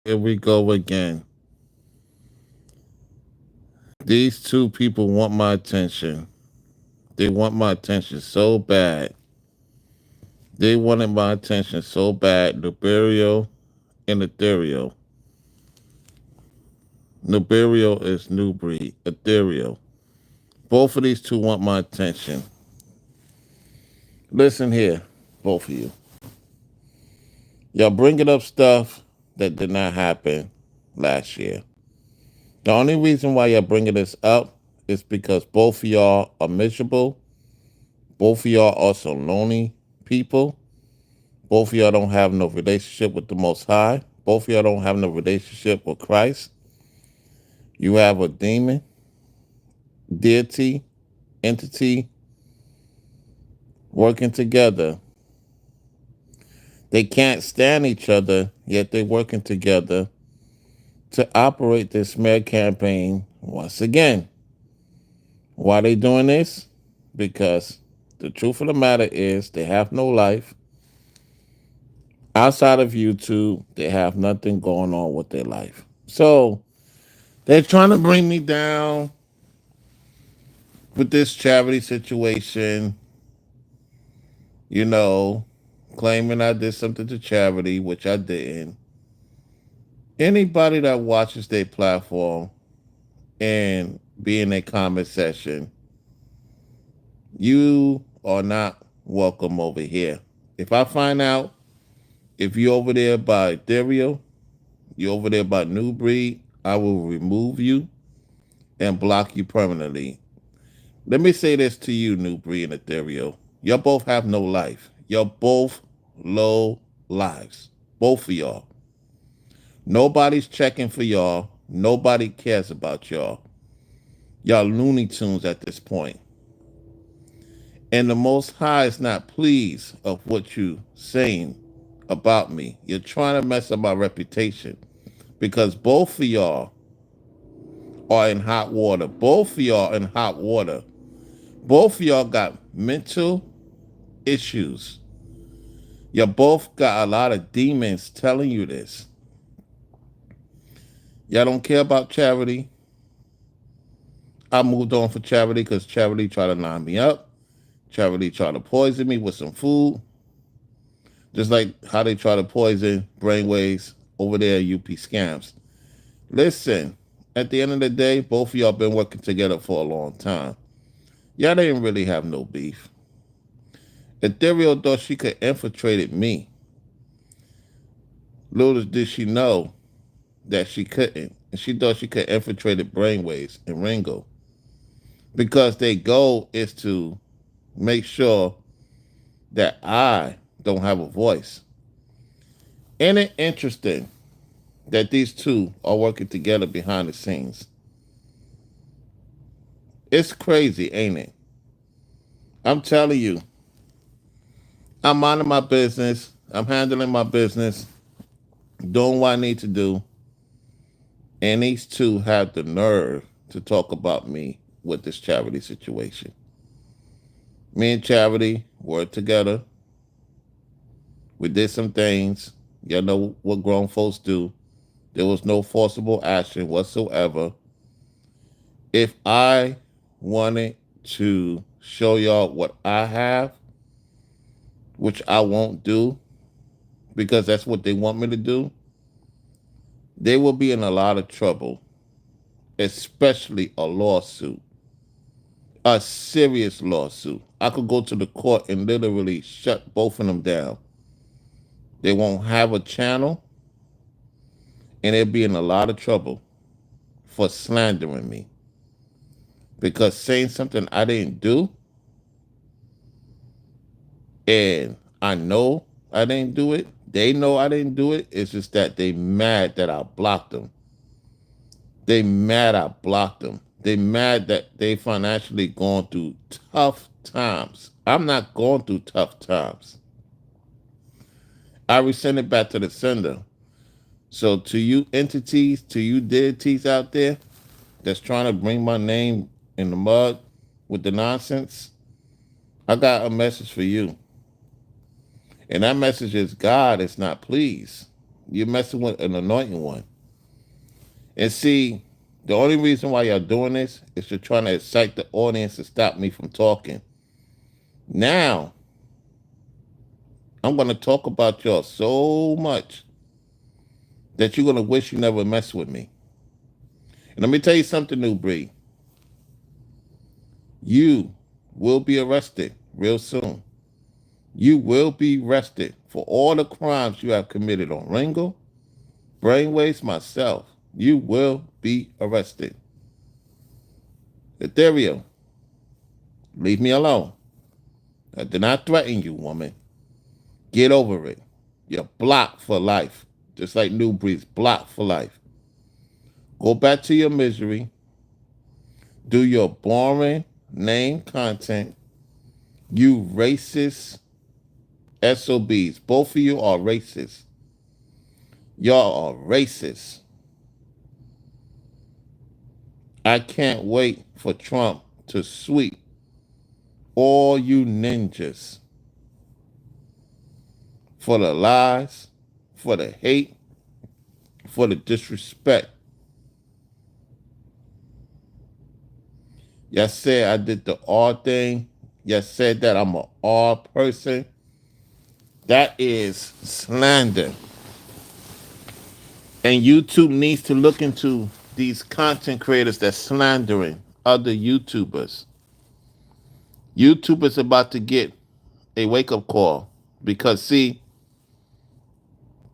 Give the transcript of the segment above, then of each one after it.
Here we go again. These two people want my attention. They want my attention so bad. They wanted my attention so bad. Nuberio and Ethereal. Nuberio is Nubreed. Ethereal. Both of these two want my attention. Listen here, both of you. Y'all bringing up stuff that did not happen last year. The only reason why y'all bringing this up is because both of y'all are miserable. Both of y'all are also lonely people. Both of y'all don't have no relationship with the Most High. Both of y'all don't have no relationship with Christ. You have a demon, deity, entity working together. They can't stand each other, yet they're working together to operate this smear campaign once again. Why are they doing this? Because the truth of the matter is they have no life. Outside of YouTube, they have nothing going on with their life. So they're trying to bring me down with this charity situation, you know, claiming I did something to charity, which I didn't. Anybody that watches their platform and be in a comment section, you are not welcome over here. If I find out if you're over there by Ethereal, you're over there by New Breed, I will remove you and block you permanently. Let me say this to you, New Breed and Ethereal. Y'all both have no life. Y'all both low lives. Both of y'all. Nobody's checking for y'all. Nobody cares about y'all. Y'all Looney Tunes at this point. And the Most High is not pleased of what you saying about me. You're trying to mess up my reputation because both of y'all are in hot water. Both of y'all in hot water. Both of y'all got mental issues. You both got a lot of demons telling you this. Y'all don't care about charity. I moved on for charity because charity tried to line me up. Charity tried to poison me with some food. Just like how they try to poison brainwaves over there at UP Scams. Listen, at the end of the day, both of y'all been working together for a long time. Y'all didn't really have no beef. Ethereal thought she could infiltrate me. Little did she know that she couldn't. And she thought she could infiltrate brainwaves and Ringo. Because their goal is to make sure that I don't have a voice. Ain't it interesting that these two are working together behind the scenes? It's crazy, ain't it? I'm telling you, I'm minding my business. I'm handling my business, doing what I need to do. And these two have the nerve to talk about me with this charity situation. Me and Charity worked together. We did some things. You know what grown folks do. There was no forcible action whatsoever. If I wanted to show y'all what I have, which I won't do because that's what they want me to do, they will be in a lot of trouble, especially a lawsuit, a serious lawsuit. I could go to the court and literally shut both of them down. They won't have a channel, and they'll be in a lot of trouble for slandering me because saying something I didn't do, and I know I didn't do it. They know I didn't do it. It's just that they mad that I blocked them. They mad I blocked them. They mad that they financially going through tough times. I'm not going through tough times. I resend it back to the sender. So to you entities, to you deities out there that's trying to bring my name in the mud with the nonsense, I got a message for you. And that message is God is not pleased. You're messing with an anointing one. And see, the only reason why y'all doing this is to try to excite the audience to stop me from talking. Now, I'm going to talk about y'all so much that you're going to wish you never messed with me. And let me tell you something, Nubreed. You will be arrested real soon. You will be arrested for all the crimes you have committed on Ringo, Brainwaves, myself. You will be arrested. Ethereal, leave me alone. I did not threaten you, woman. Get over it. You're blocked for life. Just like Nubreed's blocked for life. Go back to your misery. Do your boring name content. You racist SOBs. Both of you are racist. Y'all are racist. I can't wait for Trump to sweep all you ninjas for the lies, for the hate, for the disrespect. Y'all said I did the R thing. Y'all said that I'm an R person. That is slander. And YouTube needs to look into these content creators that's slandering other YouTubers. YouTubers about to get a wake-up call because, see,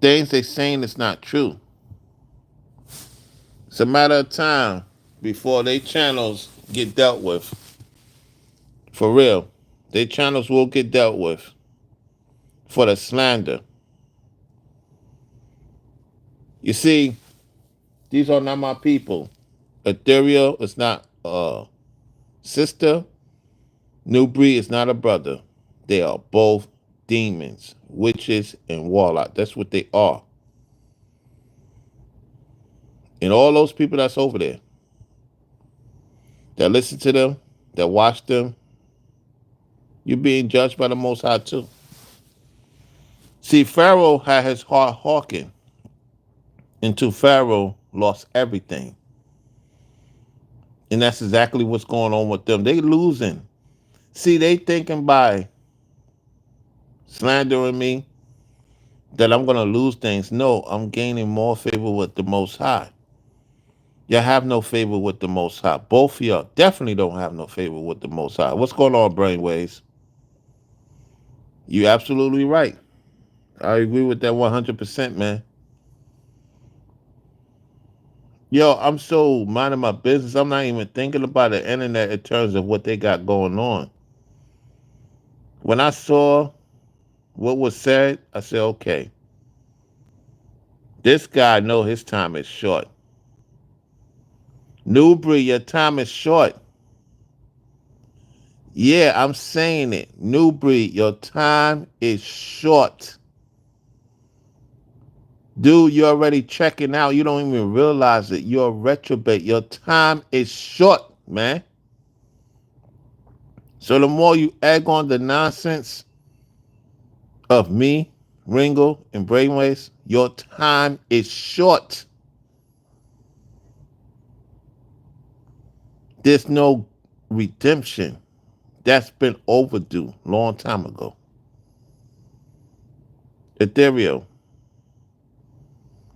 things they saying is not true. It's a matter of time before their channels get dealt with. For real. Their channels will get dealt with for the slander. You see, these are not my people. Ethereal is not a sister. Nubreed is not a brother. They are both demons, witches, and warlock. That's what they are. And all those people that's over there that listen to them, that watch them, you're being judged by the Most High too. See, Pharaoh had his heart hearkened until Pharaoh lost everything. And that's exactly what's going on with them. They losing. See, they thinking by slandering me that I'm going to lose things. No, I'm gaining more favor with the Most High. You have no favor with the Most High. Both of y'all definitely don't have no favor with the Most High. What's going on, Brainwaves? You absolutely right. I agree with that 100%, man. Yo, I'm so minding my business. I'm not even thinking about the internet in terms of what they got going on. When I saw what was said, I said, okay, this guy know his time is short. Nubreed, your time is short. Yeah, I'm saying it. Nubreed, your time is short. Dude, you're already checking out. You don't even realize it. You're a retrobate. Your time is short, man. So the more you egg on the nonsense of me, Ringo, and Brainwaves, your time is short. There's no redemption. That's been overdue long time ago. Ethereal.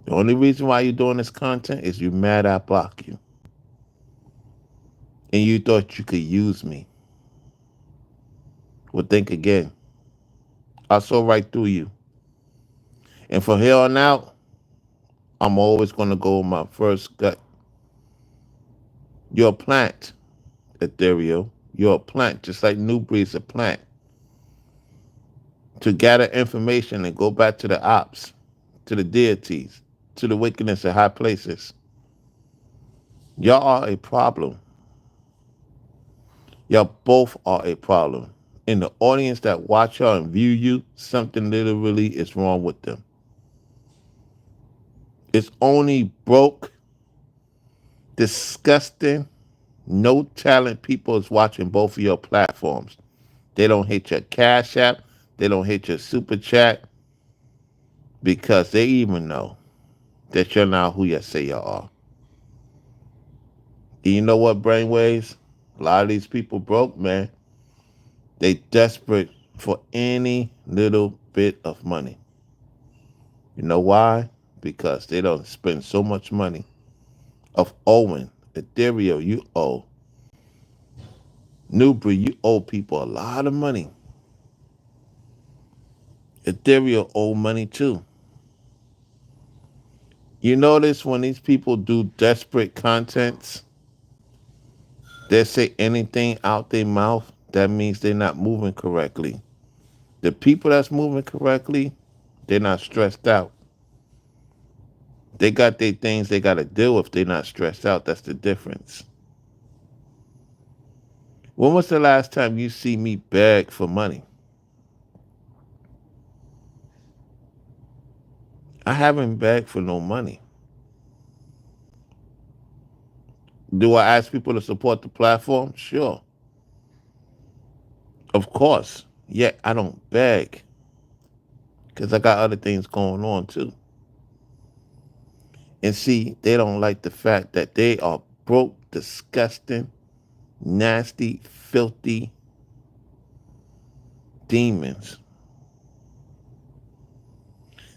The only reason why you're doing this content is you mad I block you. And you thought you could use me. Well, think again. I saw right through you. And from here on out, I'm always going to go with my first gut. You're a plant, Ethereal. You're a plant, just like Nubreed's a plant. To gather information and go back to the ops, to the deities, to the wickedness of high places. Y'all are a problem. Y'all both are a problem. In the audience that watch y'all and view you, something literally is wrong with them. It's only broke, disgusting, no talent people is watching both of your platforms. They don't hit your Cash App. They don't hit your Super Chat. because they even know that you're not who you say you are. And you know what, brainwaves? A lot of these people broke, man. They desperate for any little bit of money. You know why? Because they don't spend so much money of owing. Ethereal, you owe. Nubreed, you owe people a lot of money. Ethereal owe money too. You notice when these people do desperate contents, they say anything out their mouth, that means they're not moving correctly. The people that's moving correctly, they're not stressed out. They got their things they got to deal with. They're not stressed out. That's the difference. When was the last time you see me beg for money? I haven't begged for no money. Do I ask people to support the platform? Sure. Of course. Yet I don't beg because I got other things going on too. And see, they don't like the fact that they are broke, disgusting, nasty, filthy demons.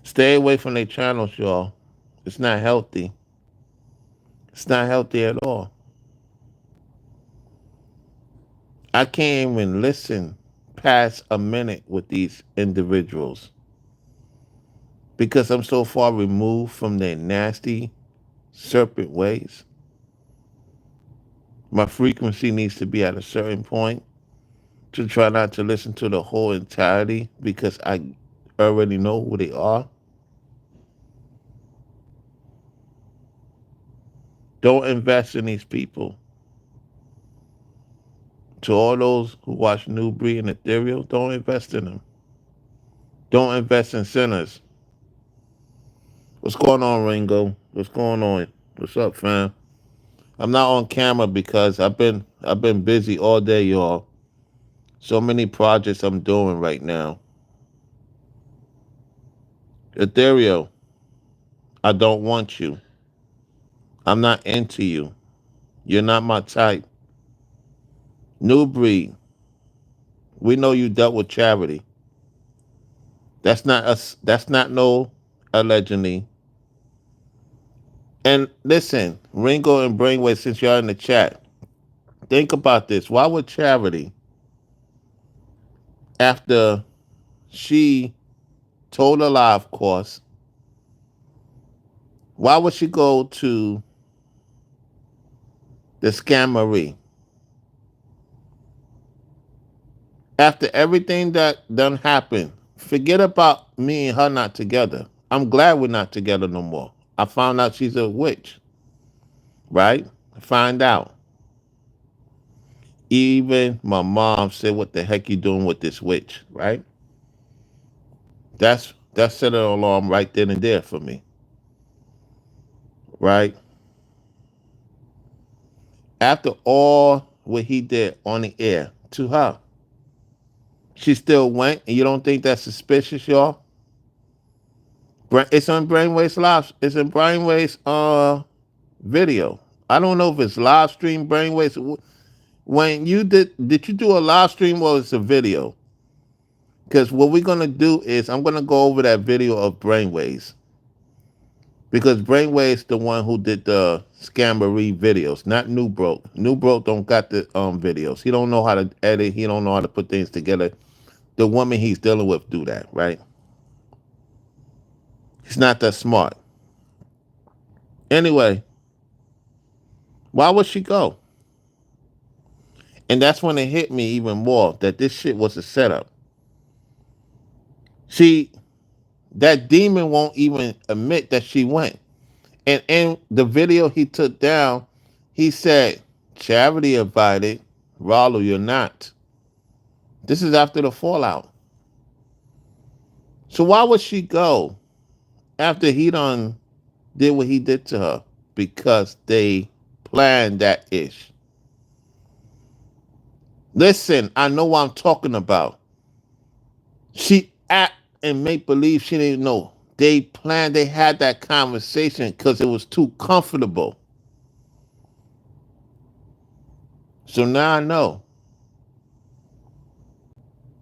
Stay away from their channels, y'all. It's not healthy. It's not healthy at all. I can't even listen past a minute with these individuals because I'm so far removed from their nasty serpent ways. My frequency needs to be at a certain point to try not to listen to the whole entirety because I already know who they are. Don't invest in these people. To all those who watch Nubreed and Ethereal, don't invest in them. Don't invest in sinners. What's going on, Ringo? What's going on? What's up, fam? I'm not on camera because I've been busy all day, y'all. So many projects I'm doing right now. Ethereal, I don't want you. I'm not into you. You're not my type. New breed. We know you dealt with charity. That's not us. That's not no allegedly. And listen, Ringo and Brainwave, since y'all in the chat, think about this. Why would charity, after she told a lie, of course, why would she go to the scammery after everything that done happened? Forget about me and her not together. I'm glad we're not together no more. I found out she's a witch, right? Find out. Even my mom said, "What the heck you doing with this witch?" Right? That's set an alarm right then and there for me, right? After all what he did on the air to her, she still went, and you don't think that's suspicious, y'all? It's on Brainwave's live. It's in Brainwave's video. I don't know if it's live stream Brainwaves. When you did you do a live stream or it's a video? Because what we're gonna do is I'm gonna go over that video of Brainwaves because Brainwave's the one who did the scammery videos, not New Broke. New Broke don't got the videos. He don't know how to edit. He don't know how to put things together. The woman he's dealing with do that, right? He's not that smart. Anyway, why would she go? And that's when it hit me even more that this shit was a setup. See, that demon won't even admit that she went. And in the video he took down, he said, Charity invited, Rollo, you're not. This is after the fallout. So why would she go after he done did what he did to her? Because they planned that ish. Listen, I know what I'm talking about. She act and make believe she didn't know. They had that conversation because it was too comfortable. So now I know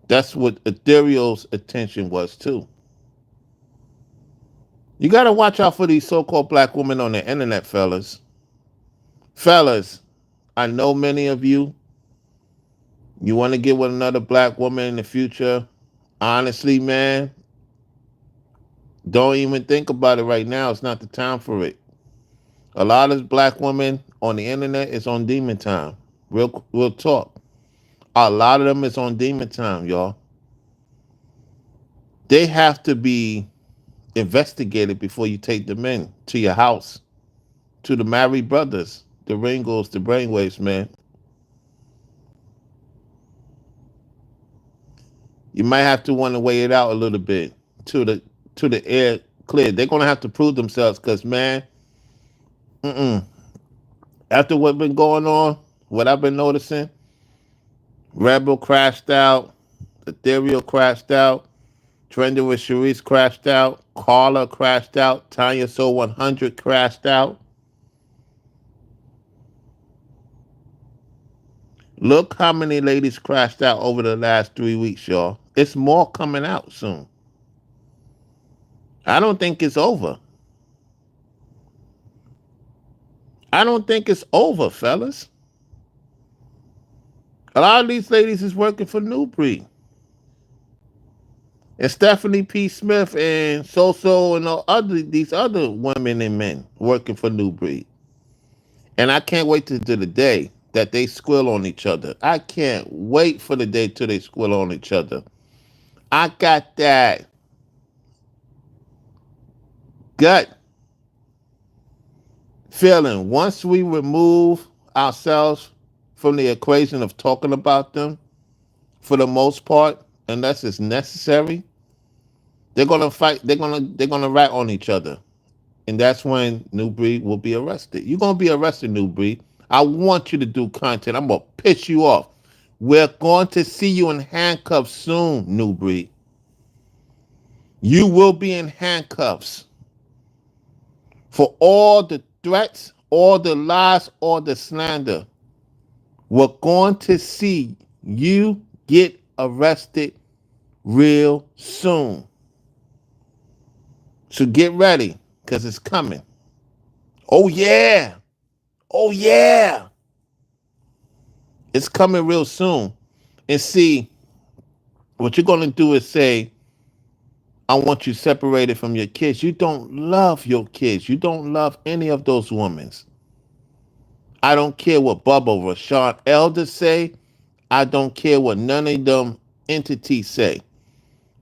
that's what Ethereal's attention was too. You got to watch out for these so-called black women on the internet, fellas. Fellas, I know many of you. You want to get with another black woman in the future. Honestly, man, don't even think about it right now. It's not the time for it. A lot of black women on the internet is on demon time. Real talk. A lot of them is on demon time, y'all. They have to be investigated before you take them in to your house, to the married brothers, the Ringos, the brainwaves, man. You might have to want to weigh it out a little bit to the air clear. They're gonna have to prove themselves because, man, mm-mm. After what's been going on, what I've been noticing, Rebel crashed out, Ethereal crashed out, Trending with Sharice crashed out, Carla crashed out, Tanya Soul 100 crashed out. Look how many ladies crashed out over the last 3 weeks, y'all. It's more coming out soon. I don't think it's over. I don't think it's over, fellas. A lot of these ladies is working for Nubreed. And Stephanie P. Smith and So and these other women and men working for Nubreed. And I can't wait to the day that they squill on each other. I can't wait for the day till they squill on each other. I got that gut feeling. Once we remove ourselves from the equation of talking about them, for the most part, unless it's necessary, they're gonna fight. They're gonna rat on each other, and that's when Nubreed will be arrested. You're gonna be arrested, Nubreed. I want you to do content. I'm gonna piss you off. We're going to see you in handcuffs soon, Nubreed. You will be in handcuffs for all the threats, all the lies, all the slander. We're going to see you get arrested real soon. So get ready, because it's coming. Oh, yeah. Oh, yeah. It's coming real soon. And see, what you're going to do is say, I want you separated from your kids. You don't love your kids. You don't love any of those women. I don't care what Bubba Rashad Elder say. I don't care what none of them entities say.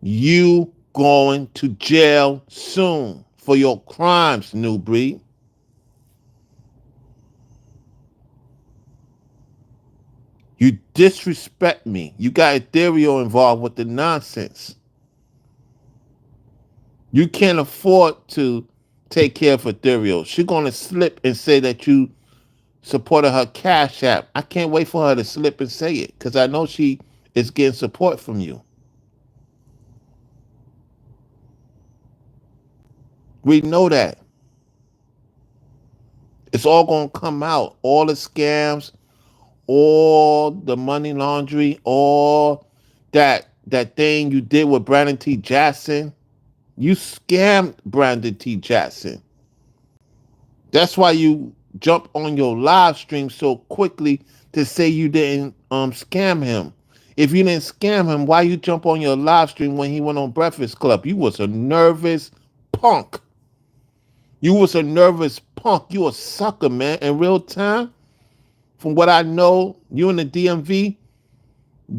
You going to jail soon for your crimes, Nubreed. You disrespect me. You got Ethereal involved with the nonsense. You can't afford to take care of Ethereal. She's going to slip and say that you supported her Cash App. I can't wait for her to slip and say it because I know she is getting support from you. We know that. It's all going to come out. All the scams, all the money laundering, all that thing you did with Brandon T. Jackson. You scammed Brandon T. Jackson. That's why you jump on your live stream so quickly to say you didn't scam him. If you didn't scam him, why you jump on your live stream when he went on Breakfast Club? You was a nervous punk. You was a nervous punk. You a sucker, man. In real time, from what I know, you in the DMV,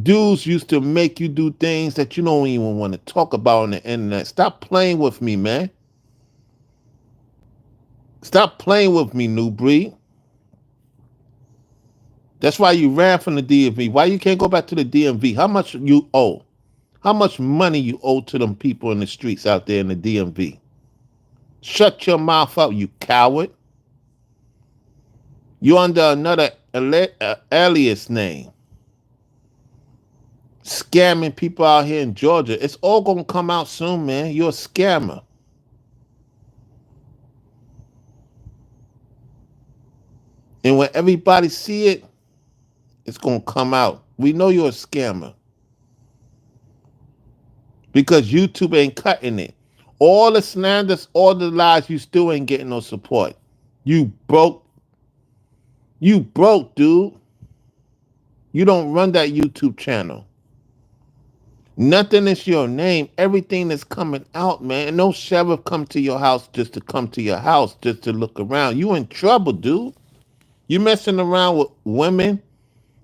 dudes used to make you do things that you don't even want to talk about on the internet. Stop playing with me, man. Stop playing with me, Nubreed. That's why you ran from the DMV. Why you can't go back to the DMV? How much you owe? How much money you owe to them people in the streets out there in the DMV? Shut your mouth up, you coward. You under another alias name. Scamming people out here in Georgia. It's all going to come out soon, man. You're a scammer. And when everybody see it, it's going to come out. We know you're a scammer because YouTube ain't cutting it. All the slanders, all the lies, you still ain't getting no support. You broke. You broke, dude. You don't run that YouTube channel. Nothing is your name. Everything is coming out, man. And no sheriff come to your house just to come to your house, just to look around. You in trouble, dude. You messing around with women,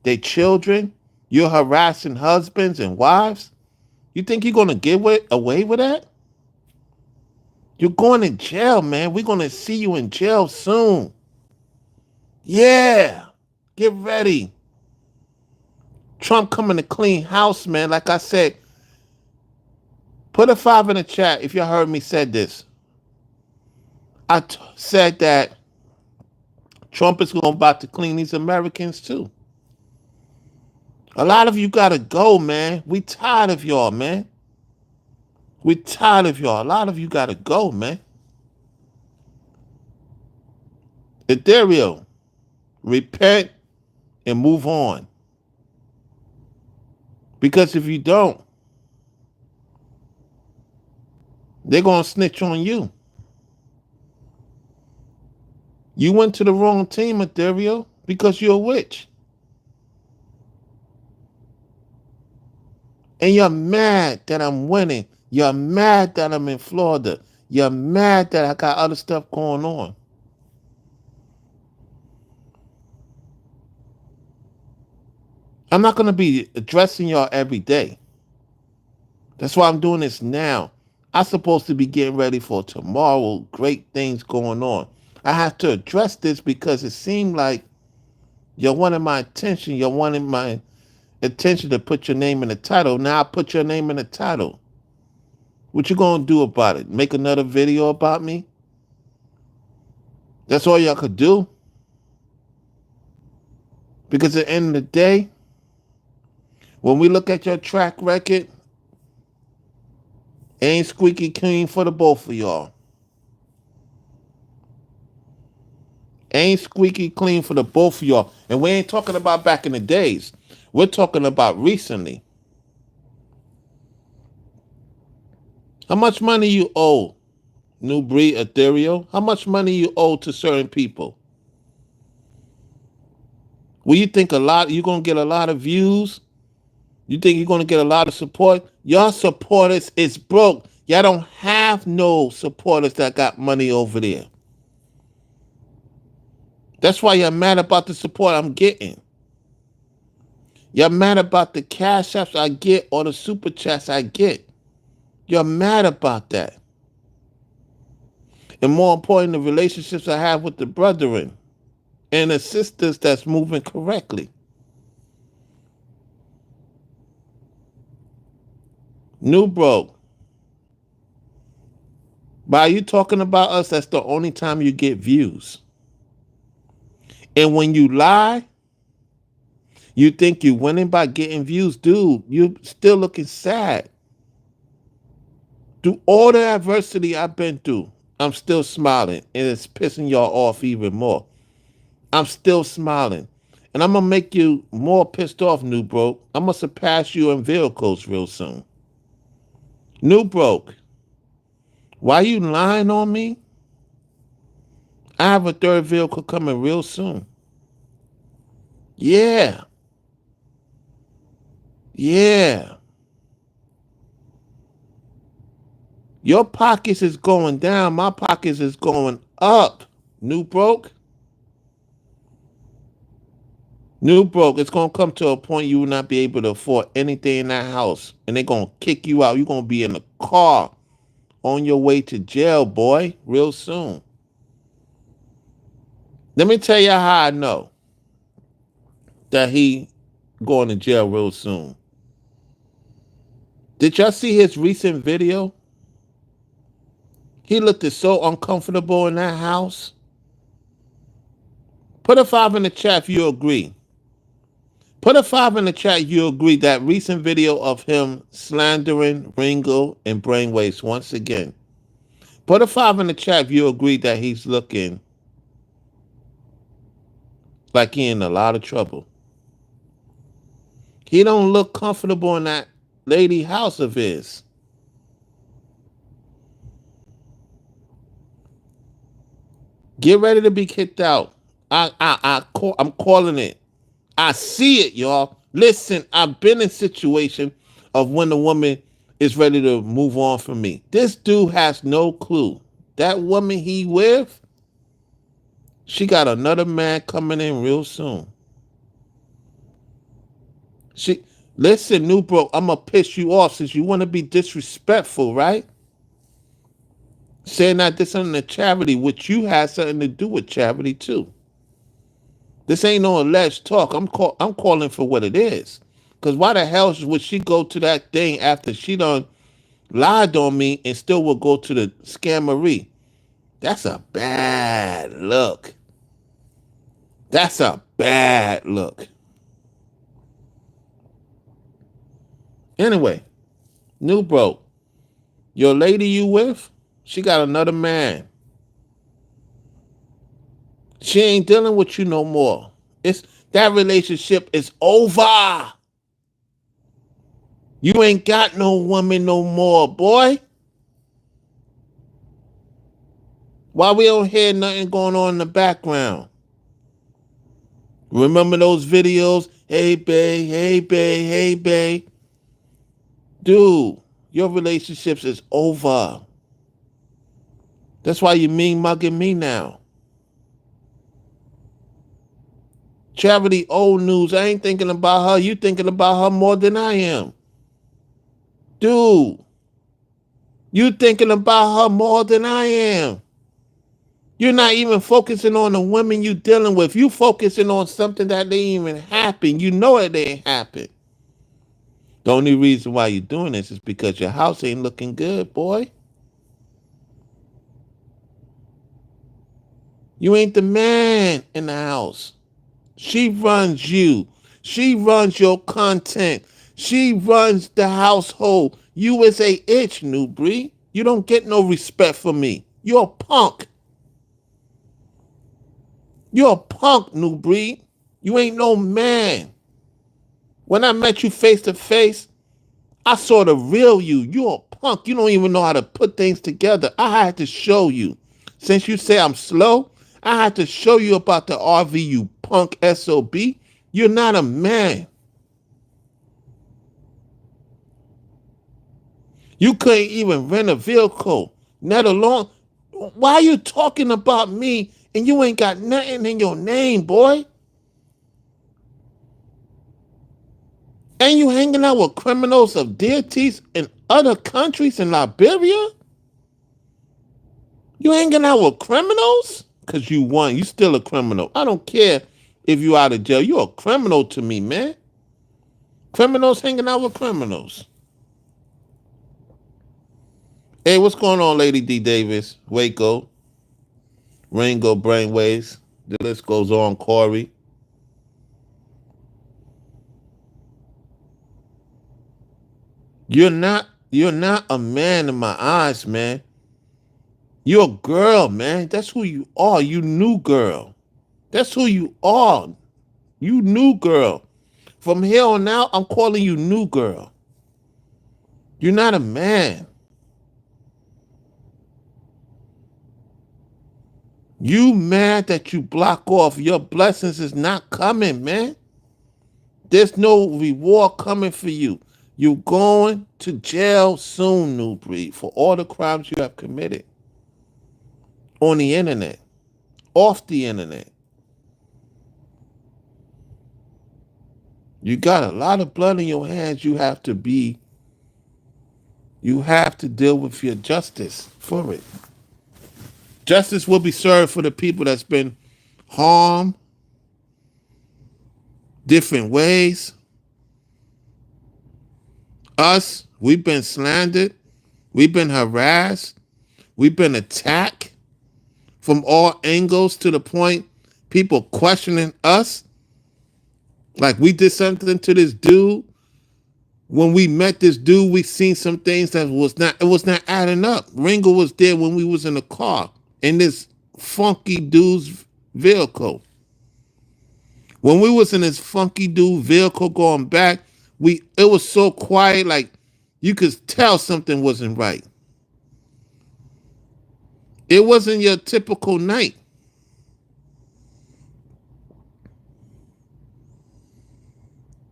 their children. You're harassing husbands and wives. You think you're going to get away with that? You're going to jail, man. We're going to see you in jail soon. Yeah. Get ready. Trump coming to clean house, man. Like I said, put a 5 in the chat if you heard me said this. I said that Trump is about to clean these Americans too. A lot of you got to go, man. We tired of y'all, man. We tired of y'all. A lot of you got to go, man. Ethereal, repent and move on. Because if you don't, they're going to snitch on you. You went to the wrong team, Ethereal, because you're a witch. And you're mad that I'm winning. You're mad that I'm in Florida. You're mad that I got other stuff going on. I'm not going to be addressing y'all every day. That's why I'm doing this now. I'm supposed to be getting ready for tomorrow. Great things going on. I have to address this because it seemed like you're wanting my attention. You're wanting my attention to put your name in the title. Now I put your name in the title. What you gonna do about it? Make another video about me? That's all y'all could do? Because at the end of the day, when we look at your track record, it ain't squeaky clean for the both of y'all. Ain't squeaky clean for the both of y'all. And we ain't talking about back in the days. We're talking about recently. How much money you owe, Nubreed, Ethereal? How much money you owe to certain people? Well, you think you're going to get a lot of views? You think you're going to get a lot of support? Y'all supporters is broke. Y'all don't have no supporters that got money over there. That's why you're mad about the support I'm getting. You're mad about the cash apps I get or the super chats I get. You're mad about that. And more important, the relationships I have with the brethren and the sisters that's moving correctly. New broke. By you talking about us, that's the only time you get views. And when you lie, you think you're winning by getting views. Dude, you're still looking sad. Through all the adversity I've been through, I'm still smiling. And it's pissing y'all off even more. I'm still smiling. And I'm going to make you more pissed off, New Broke. I'm going to surpass you in vehicles real soon. New Broke, why you lying on me? I have a third vehicle coming real soon. Yeah. Yeah. Your pockets is going down. My pockets is going up. New Broke. New Broke, it's going to come to a point you will not be able to afford anything in that house. And they're going to kick you out. You're going to be in a car on your way to jail, boy, real soon. Let me tell you how I know that he going to jail real soon. Did y'all see his recent video? He looked so uncomfortable in that house. Put a 5 in the chat if you agree. Put a 5 in the chat if you agree that recent video of him slandering Ringo and Brainwaves once again. Put a 5 in the chat if you agree that he's looking like he in a lot of trouble. He don't look comfortable in that lady house of his. Get ready to be kicked out. I'm calling it. I see it, y'all. Listen, I've been in situation of when the woman is ready to move on from me. This dude has no clue. That woman he with, she got another man coming in real soon. She listen, new bro, I'm gonna piss you off since you want to be disrespectful, right? Saying that this isn't a charity, which you had something to do with charity too. This ain't no alleged talk. I'm calling for what it is. Cause why the hell would she go to that thing after she done lied on me and still will go to the scammery? That's a bad look. That's a bad look. Anyway, new bro, your lady you with, she got another man. She ain't dealing with you no more. It's that relationship is over. You ain't got no woman no more, boy. Why we don't hear nothing going on in the background? Remember those videos? Hey, babe, hey, babe, hey, babe. Dude, your relationships is over. That's why you mean mugging me now. Charity, old news. I ain't thinking about her. You thinking about her more than I am. Dude, you thinking about her more than I am. You're not even focusing on the women you dealing with. You focusing on something that ain't even happen. You know it ain't happen. The only reason why you're doing this is because your house ain't looking good, boy. You ain't the man in the house. She runs you. She runs your content. She runs the household. You is a itch, Nubreed. You don't get no respect from me. You're a punk. You're a punk, Nubreed. You ain't no man. When I met you face to face, I saw the real you. You're a punk. You don't even know how to put things together. I had to show you. Since you say I'm slow, I had to show you about the RV, you punk SOB. You're not a man. You couldn't even rent a vehicle, let alone. Why are you talking about me and you ain't got nothing in your name, boy? And you hanging out with criminals of deities in other countries in Liberia? You hanging out with criminals? Because you won. You still a criminal. I don't care if you out of jail. You're a criminal to me, man. Criminals hanging out with criminals. Hey, what's going on, Lady D Davis? Waco, Ringo, Brainwaves. The list goes on, Corey. You're not a man in my eyes, man. You're a girl, man. That's who you are. You new girl. That's who you are. You new girl. From here on out, I'm calling you new girl. You're not a man. You mad that you block off. Your blessings is not coming, man. There's no reward coming for you. You're going to jail soon, Nubreed, for all the crimes you have committed on the internet, off the internet. You got a lot of blood in your hands. You have to deal with your justice for it. Justice will be served for the people that's been harmed different ways. Us, we've been slandered. We've been harassed. We've been attacked from all angles to the point people questioning us. Like we did something to this dude. When we met this dude, we seen some things that was not adding up. Ringo was there when we was in the car in this funky dude's vehicle. When we was in this funky dude vehicle going back, it was so quiet, like you could tell something wasn't right. It wasn't your typical night.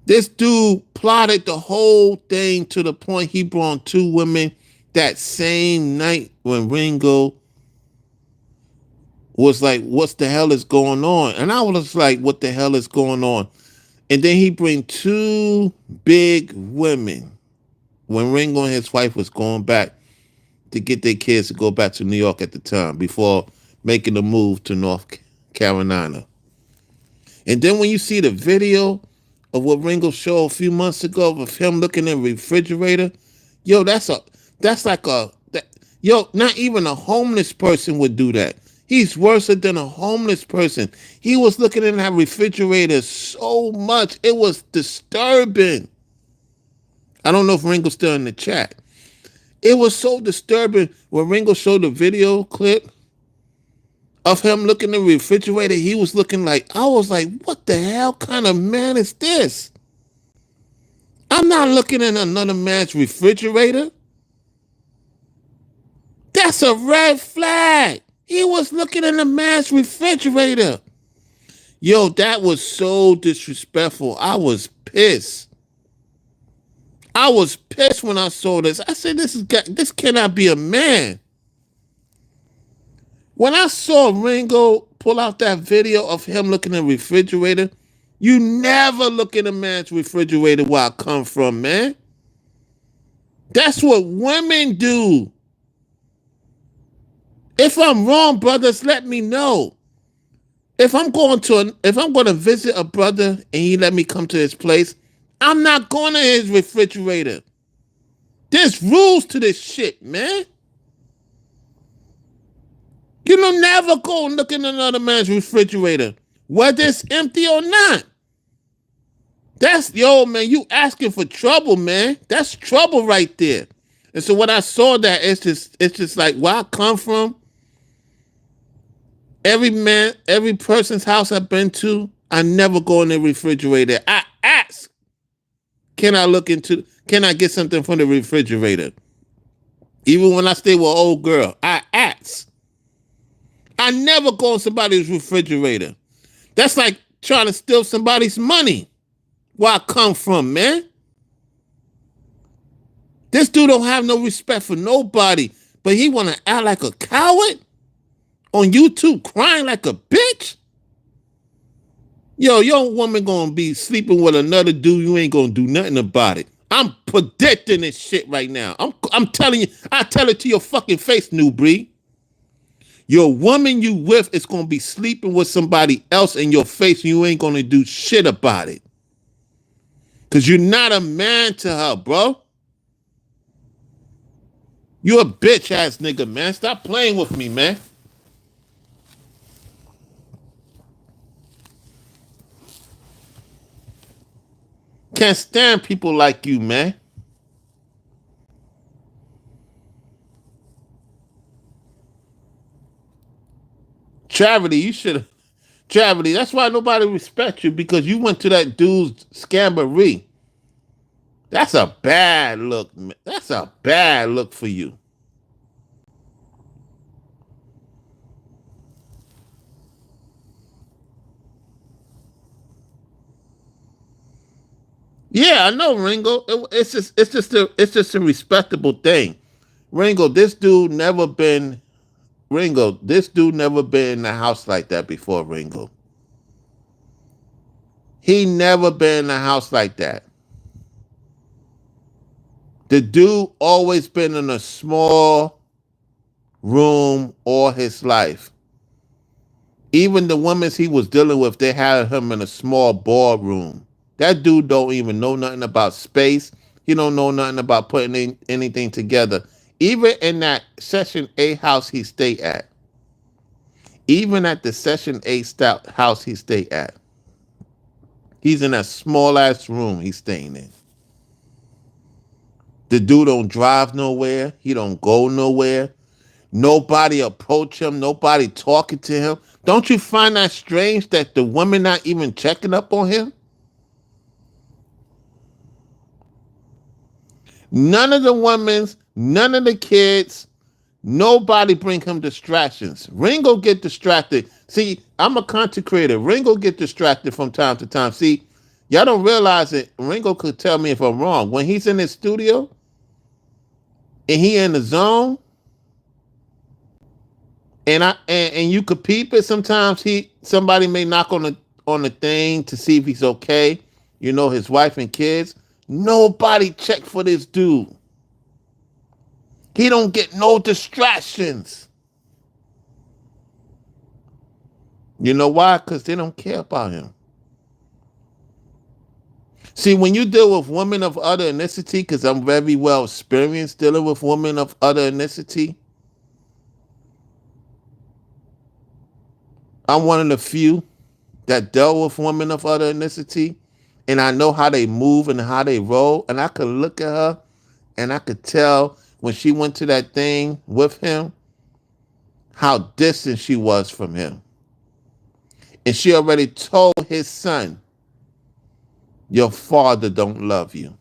This dude plotted the whole thing to the point he brought two women that same night when Ringo was like, what the hell is going on? And I was like, what the hell is going on? And then he bring two big women when Ringo and his wife was going back to get their kids to go back to New York at the time before making the move to North Carolina. And then when you see the video of what Ringo showed a few months ago of him looking in the refrigerator, yo, that's like yo, not even a homeless person would do that. He's worse than a homeless person. He was looking in that refrigerator so much. It was disturbing. I don't know if Ringo's still in the chat. It was so disturbing when Ringo showed the video clip of him looking in the refrigerator. He was looking like, I was like, what the hell kind of man is this? I'm not looking in another man's refrigerator. That's a red flag. He was looking in a man's refrigerator. Yo, that was so disrespectful. I was pissed. I was pissed when I saw this. I said, this cannot be a man. When I saw Ringo pull out that video of him looking in the refrigerator, you never look in a man's refrigerator where I come from, man. That's what women do. If I'm wrong, brothers, let me know. If I'm going to visit a brother and he let me come to his place, I'm not going to his refrigerator. There's rules to this shit, man. You don't never go and look in another man's refrigerator, whether it's empty or not. Yo, man, you asking for trouble, man. That's trouble right there. And so when I saw that, it's just like where I come from. Every person's house I've been to, I never go in the refrigerator. I ask, can I get something from the refrigerator? Even when I stay with an old girl, I ask. I never go in somebody's refrigerator. That's like trying to steal somebody's money. Where I come from, man. This dude don't have no respect for nobody, but he want to act like a coward on YouTube crying like a bitch. Yo, your woman gonna be sleeping with another dude, you ain't gonna do nothing about it. I'm predicting this shit right now. I'm telling you, I tell it to your fucking face, Nubreed. Your woman you with is gonna be sleeping with somebody else in your face and you ain't gonna do shit about it. Cause you're not a man to her, bro. You a bitch ass nigga, man. Stop playing with me, man. Can't stand people like you, man. Charity, you should have. Charity, that's why nobody respects you, because you went to that dude's scamboree. That's a bad look, man. That's a bad look for you. Yeah, I know, Ringo. It's just a respectable thing. Ringo, this dude never been in a house like that before, Ringo. He never been in a house like that. The dude always been in a small room all his life. Even the women he was dealing with, they had him in a small ballroom. That dude don't even know nothing about space. He don't know nothing about putting anything together. Even in that Session A house he stayed at. Even at the Session A house he stayed at. He's in that small ass room he's staying in. The dude don't drive nowhere. He don't go nowhere. Nobody approach him. Nobody talking to him. Don't you find that strange that the women not even checking up on him? None of the women's, none of the kids, nobody bring him distractions. Ringo get distracted. See, I'm a content creator. Ringo get distracted from time to time. See, y'all don't realize it. Ringo could tell me if I'm wrong. When he's in his studio and he in the zone, and you could peep it. Sometimes somebody may knock on the thing to see if he's okay. You know, his wife and kids. Nobody check for this dude. He don't get no distractions. You know why? Because they don't care about him. See, when you deal with women of other ethnicity, because I'm very well experienced dealing with women of other ethnicity, I'm one of the few that dealt with women of other ethnicity, and I know how they move and how they roll, and I could look at her and I could tell when she went to that thing with him how distant she was from him. And she already told his son, your father don't love you.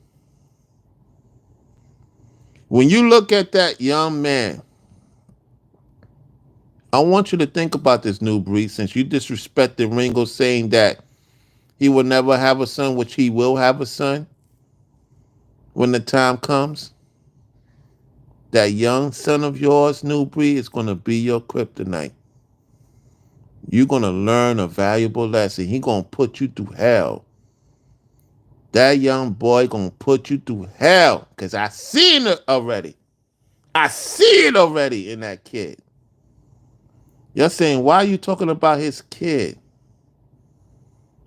When you look at that young man, I want you to think about this, Nubreed, since you disrespected Ringo saying that he will never have a son, which he will have a son when the time comes. That young son of yours, Nubreed, is going to be your kryptonite. You're going to learn a valuable lesson. He's going to put you through hell. That young boy going to put you through hell because I seen it already. I see it already in that kid. You're saying, why are you talking about his kid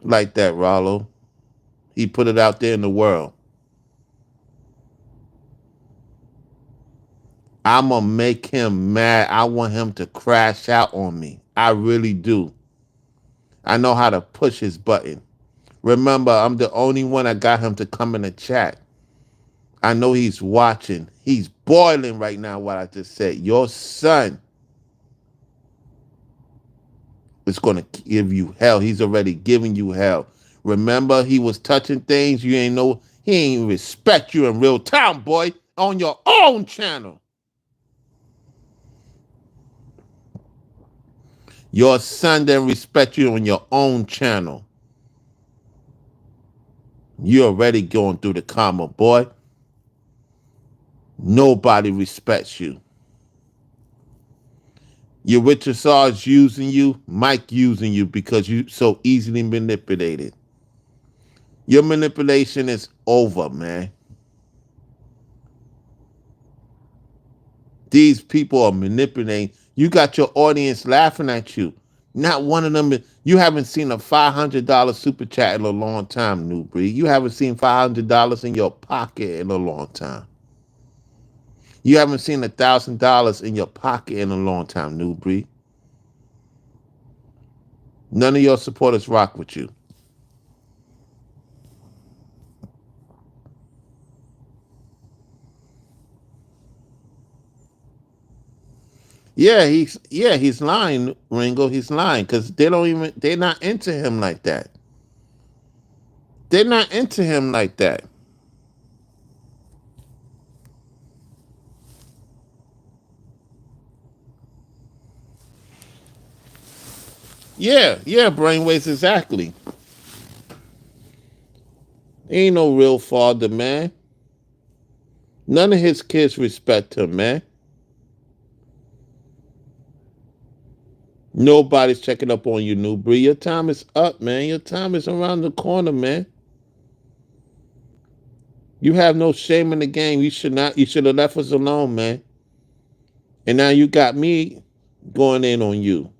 like that, Rollo? He put it out there in the world. I'm going to make him mad. I want him to crash out on me. I really do. I know how to push his button. Remember, I'm the only one that got him to come in the chat. I know he's watching. He's boiling right now what I just said. Your son is going to give you hell. He's already giving you hell. Remember, he was touching things you ain't know. He ain't respect you in real time, boy, on your own channel. Your son didn't respect you on your own channel. You're already going through the karma, boy. Nobody respects you. Your Richard Sarge using you, Mike using you because you so easily manipulated. Your manipulation is over, man. These people are manipulating. You got your audience laughing at you. Not one of them. You haven't seen a $500 super chat in a long time, Nubreed. You haven't seen $500 in your pocket in a long time. You haven't seen $1,000 in your pocket in a long time, Nubreed. None of your supporters rock with you. He's lying, Ringo. He's lying because they're not into him like that. They're not into him like that. Yeah, brainwaves exactly. Ain't no real father, man. None of his kids respect him, man. Nobody's checking up on you, Nubreed. Your time is up, man. Your time is around the corner, man. You have no shame in the game. You should not. You should have left us alone, man. And now you got me going in on you.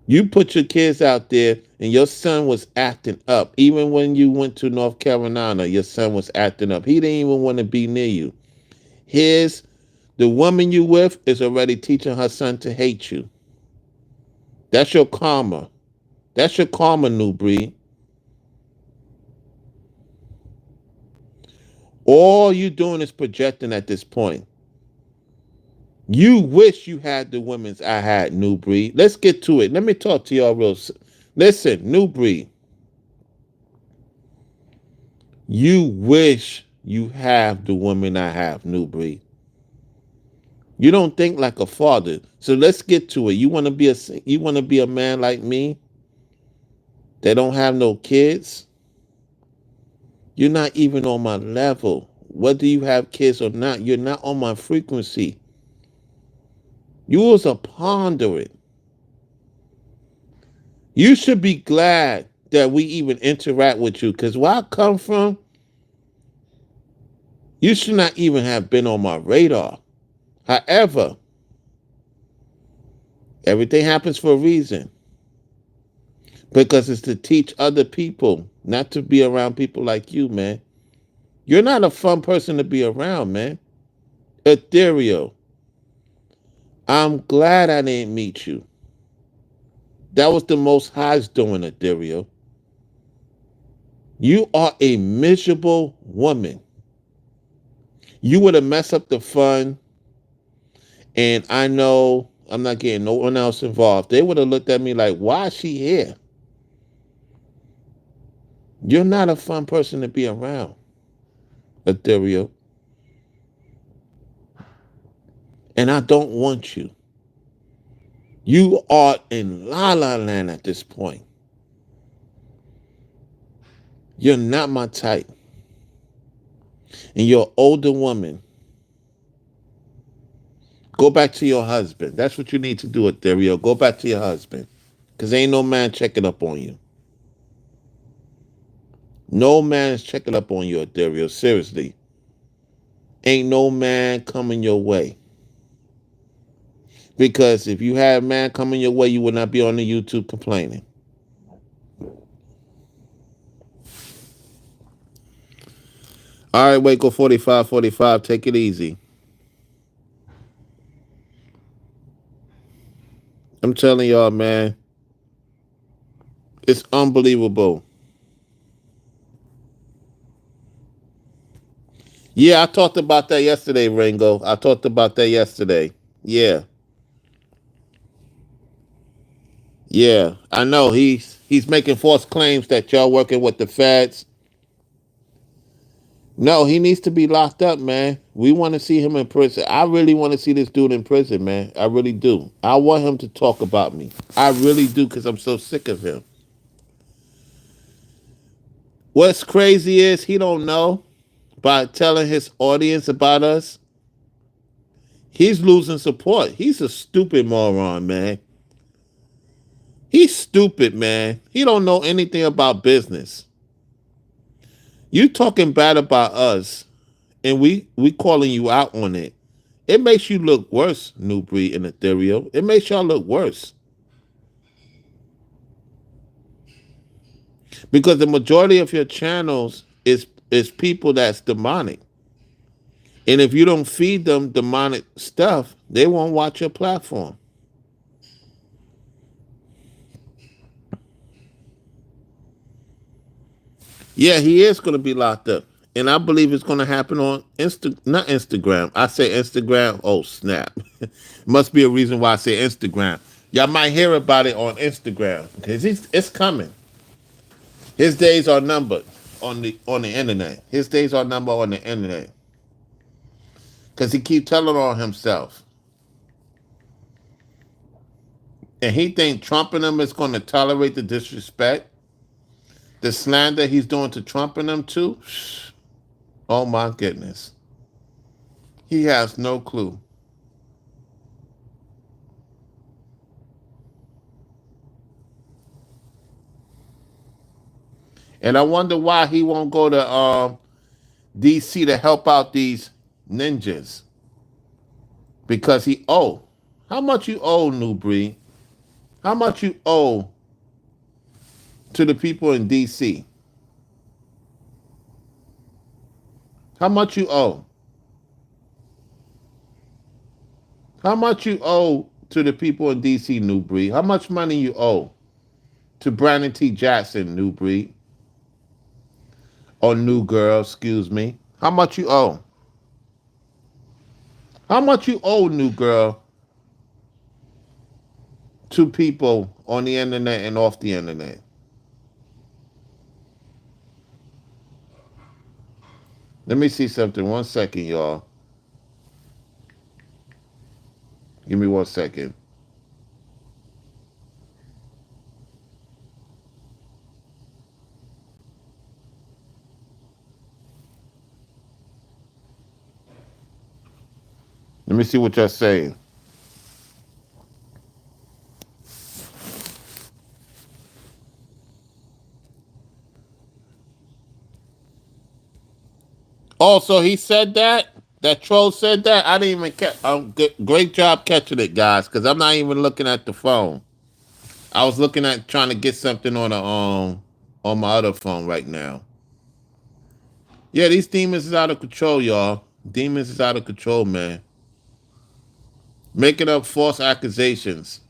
You put your kids out there, and your son was acting up. Even when you went to North Carolina, your son was acting up. He didn't even want to be near you. The woman you with is already teaching her son to hate you. That's your karma. That's your karma, Nubreed. All you doing is projecting at this point. You wish you had the women's I had, New Breed. Let's get to it. Let me talk to y'all real. Listen, New Breed. You wish you have the woman I have, New Breed. You don't think like a father. So let's get to it. You want to be a man like me that don't have no kids? You're not even on my level. Whether you have kids or not, you're not on my frequency. You was a ponderate. You should be glad that we even interact with you. Because where I come from, you should not even have been on my radar. However, everything happens for a reason. Because it's to teach other people not to be around people like you, man. You're not a fun person to be around, man. Ethereal. I'm glad I didn't meet you. That was the most high's doing, Ethereal. You are a miserable woman. You would have messed up the fun, and I know I'm not getting no one else involved. They would have looked at me like, why is she here? You're not a fun person to be around, Ethereal. And I don't want you. You are in La La Land at this point. You're not my type. And you're an older woman. Go back to your husband. That's what you need to do, Ethereal. Go back to your husband. Because ain't no man checking up on you. No man is checking up on you, Ethereal. Seriously. Ain't no man coming your way. Because if you had a man coming your way, you would not be on the YouTube complaining. All right, Waco 4545. Take it easy. I'm telling y'all, man. It's unbelievable. Yeah, I talked about that yesterday, Ringo. I talked about that yesterday. Yeah. Yeah. I know he's making false claims that y'all working with the feds. No, he needs to be locked up, man. We want to see him in prison. I really want to see this dude in prison, man. I really do. I want him to talk about me. I really do, because I'm so sick of him. What's crazy is he don't know by telling his audience about us. He's losing support. He's a stupid moron, man. He's stupid, man. He don't know anything about business. You talking bad about us, and we calling you out on it. It makes you look worse, Nubreed and Ethereal. It makes y'all look worse. Because the majority of your channels is people that's demonic. And if you don't feed them demonic stuff, they won't watch your platform. Yeah, he is going to be locked up. And I believe it's going to happen on not Instagram. I say Instagram. Oh, snap. Must be a reason why I say Instagram. Y'all might hear about it on Instagram because it's coming. His days are numbered on the internet. His days are numbered on the internet because he keep telling on himself, and he think Trump and them is going to tolerate the disrespect, the slander he's doing to Trump and them too. Oh my goodness, he has no clue. And I wonder why he won't go to DC to help out these ninjas because he owe. How much you owe, New Breed? How much you owe to the people in DC? How much you owe? How much you owe to the people in DC, New Breed? How much money you owe to Brandon T. Jackson, New Breed? Or New Girl, excuse me. How much you owe? How much you owe, new girl, to people on the internet and off the internet? Let me see something. 1 second, y'all. Give me 1 second. Let me see what y'all saying. Also, he said that. That troll said that. I didn't even catch. Great job catching it, guys. Because I'm not even looking at the phone. I was looking at trying to get something on my other phone right now. Yeah, these demons is out of control, y'all. Demons is out of control, man. Making up false accusations.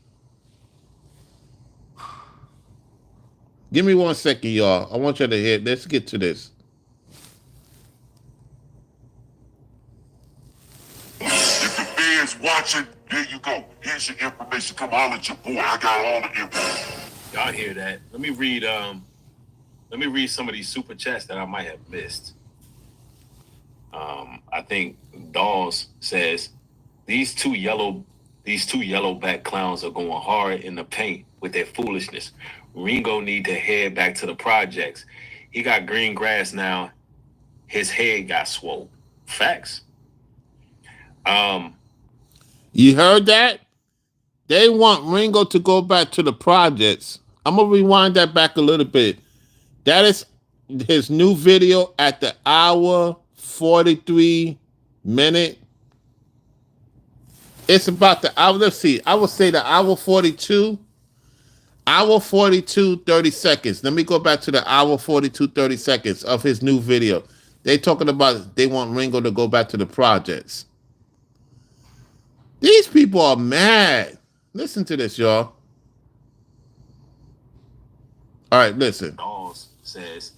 Give me 1 second, y'all. I want you to hear. Let's get to this. If the fans watching, there you go. Here's your information. Come holler at your boy. I got all the info. Y'all hear that? Let me read some of these super chats that I might have missed. I think Dawes says these two yellow back clowns are going hard in the paint with their foolishness. Ringo need to head back to the projects. He got green grass now. His head got swole. Facts. Um, You heard that? They want Ringo to go back to the projects. I'm gonna rewind that back a little bit. That is his new video at the hour 43 minute. It's about the hour. Let's see. I would say the hour 42. Hour 42, 30 seconds. Let me go back to the hour 42, 30 seconds of his new video. They talking about they want Ringo to go back to the projects. These people are mad. Listen to this, y'all. All right, listen. Dawes says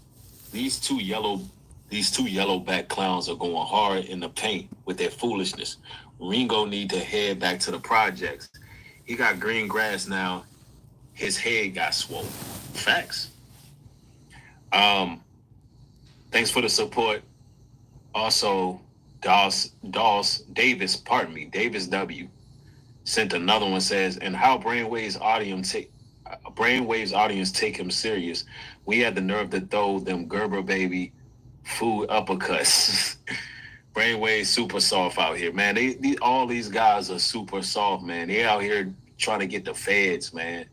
these two yellow these two yellow back clowns are going hard in the paint with their foolishness. Ringo need to head back to the projects. He got green grass now. His head got swollen. Facts. Um, Thanks for the support. Also, Davis W sent another one says, and how Brainwaves audience take him serious. We had the nerve to throw them Gerber baby food uppercuts. Brainwaves super soft out here, man. All these guys are super soft, man. They out here trying to get the feds, man.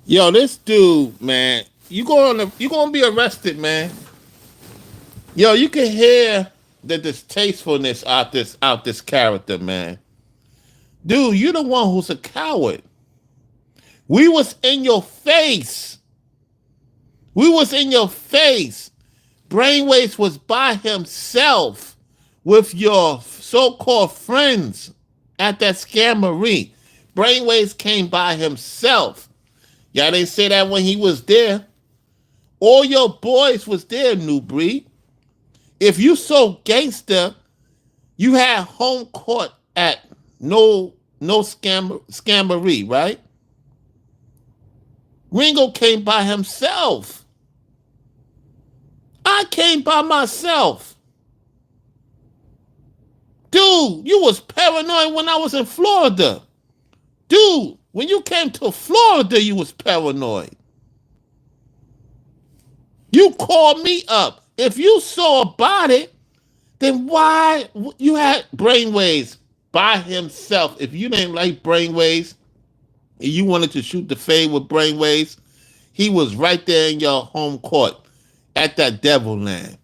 Yo, this dude, man, you gonna be arrested, man. Yo, you can hear the distastefulness out this character, man. Dude, you the one who's a coward. We was in your face. We was in your face. Brainwaves was by himself with your so-called friends at that scammery. Brainwaves came by himself. Y'all didn't say that when he was there. All your boys was there, Nubreed. If you so gangster, you had home court at no scammery, right? Ringo came by himself. I came by myself. Dude, you was paranoid when I was in Florida. Dude, when you came to Florida, you was paranoid. You called me up. If you saw about it, then why you had Brainwaves by himself? If you didn't like Brainwaves and you wanted to shoot the fade with Brainwaves, he was right there in your home court at that devil land.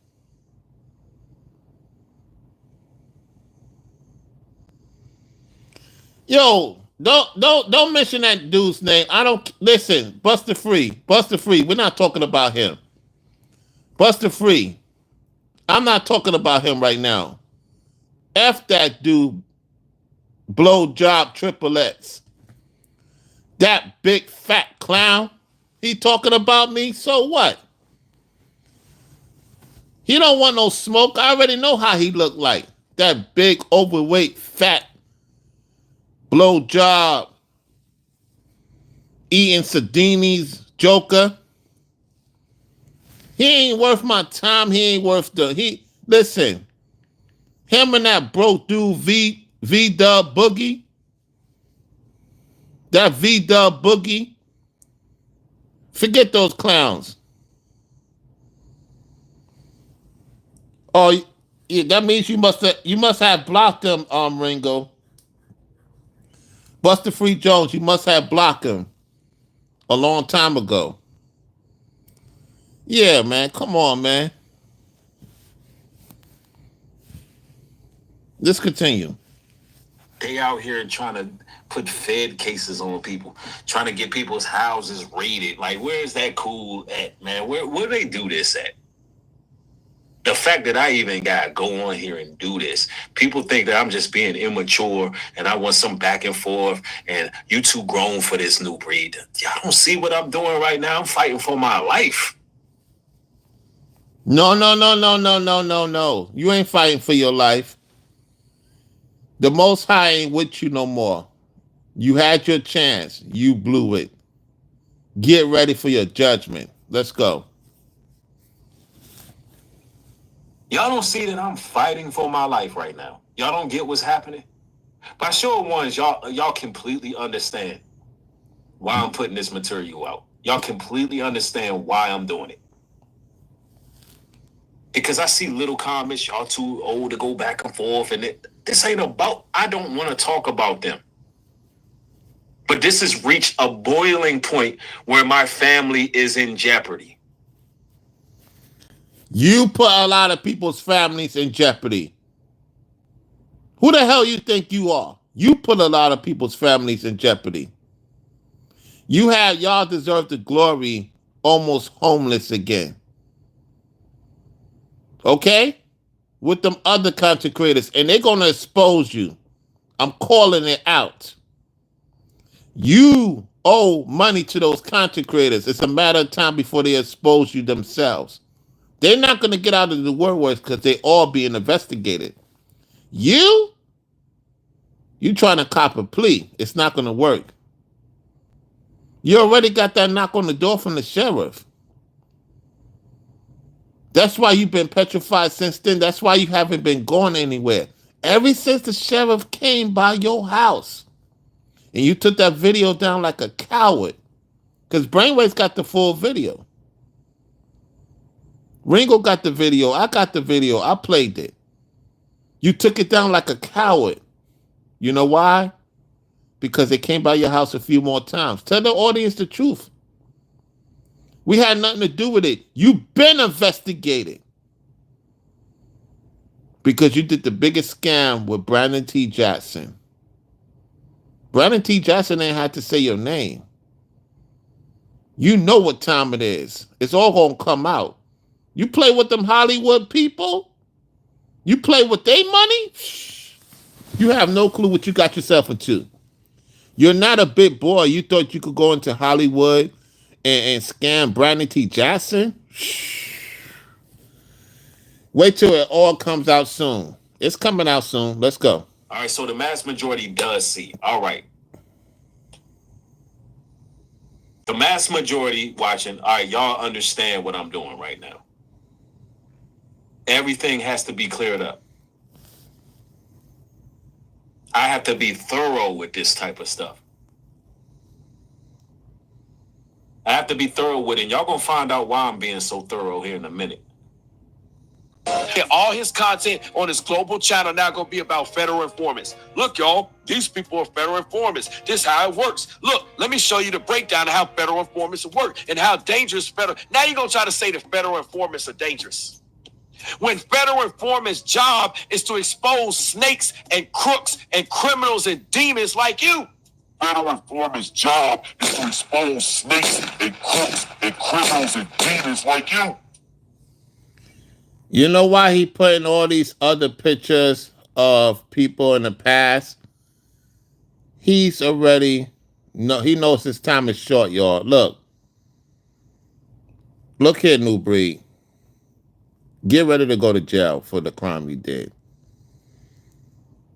Yo, don't mention that dude's name. I don't listen. Buster Free. We're not talking about him. Buster Free. I'm not talking about him right now. F that dude, blow job triple X. That big fat clown. He talking about me, so what? He don't want no smoke. I already know how he look like. That big, overweight, fat, blow job, eating Sardini's Joker. He ain't worth my time. He ain't worth listen, him and that broke dude V-Dub Boogie. That V-Dub Boogie. Forget those clowns. Oh, yeah, that means you must have blocked them, Ringo. Buster Free Jones, you must have blocked him a long time ago. Yeah, man, come on, man. Let's continue. They out here trying to put Fed cases on people, trying to get people's houses raided. Like, where's that cool at, man? Where do they do this at? The fact that I even got to go on here and do this, people think that I'm just being immature and I want some back and forth and you too grown for this new breed. Y'all don't see what I'm doing right now. I'm fighting for my life. No. You ain't fighting for your life. The Most High ain't with you no more. You had your chance. You blew it. Get ready for your judgment. Let's go. Y'all don't see that I'm fighting for my life right now. Y'all don't get what's happening. By show of ones, y'all completely understand why I'm putting this material out. Y'all completely understand why I'm doing it. Because I see little comments, y'all too old to go back and forth, and this ain't about, I don't want to talk about them. But this has reached a boiling point where my family is in jeopardy. You put a lot of people's families in jeopardy. Who the hell you think you are? You put a lot of people's families in jeopardy. Y'all deserve the glory almost homeless again. Okay? With them other content creators, and they're going to expose you. I'm calling it out. You owe money to those content creators. It's a matter of time before they expose you themselves. They're not going to get out of the woodworks because they all being investigated. You trying to cop a plea. It's not going to work. You already got that knock on the door from the sheriff. That's why you've been petrified since then. That's why you haven't been going anywhere. Ever since the sheriff came by your house. And you took that video down like a coward. Because Brainwave's got the full video. Ringo got the video. I got the video. I played it. You took it down like a coward. You know why? Because they came by your house a few more times. Tell the audience the truth. We had nothing to do with it. You've been investigated. Because you did the biggest scam with Brandon T. Jackson. Brandon T. Jackson ain't had to say your name. You know what time it is. It's all going to come out. You play with them Hollywood people? You play with their money? You have no clue what you got yourself into. You're not a big boy. You thought you could go into Hollywood and scam Brandon T. Jackson? Wait till it all comes out soon. It's coming out soon. Let's go. All right, so the mass majority does see. All right. The mass majority watching, all right, y'all understand what I'm doing right now. Everything has to be cleared up. I have to be thorough with this type of stuff. I have to be thorough with it. And y'all gonna find out why I'm being so thorough here in a minute. All his content on his global channel now gonna be about federal informants. Look, y'all, these people are federal informants. This is how it works. Look, let me show you the breakdown of how federal informants work and how dangerous federal. Now you're gonna try to say that federal informants are dangerous. When federal informants' job is to expose snakes and crooks and criminals and demons like you. Federal informants' job is to expose snakes and crooks and criminals and demons like you. You know why he putting all these other pictures of people in the past? He knows his time is short, y'all. Look here, Nubreed. Get ready to go to jail for the crime you did.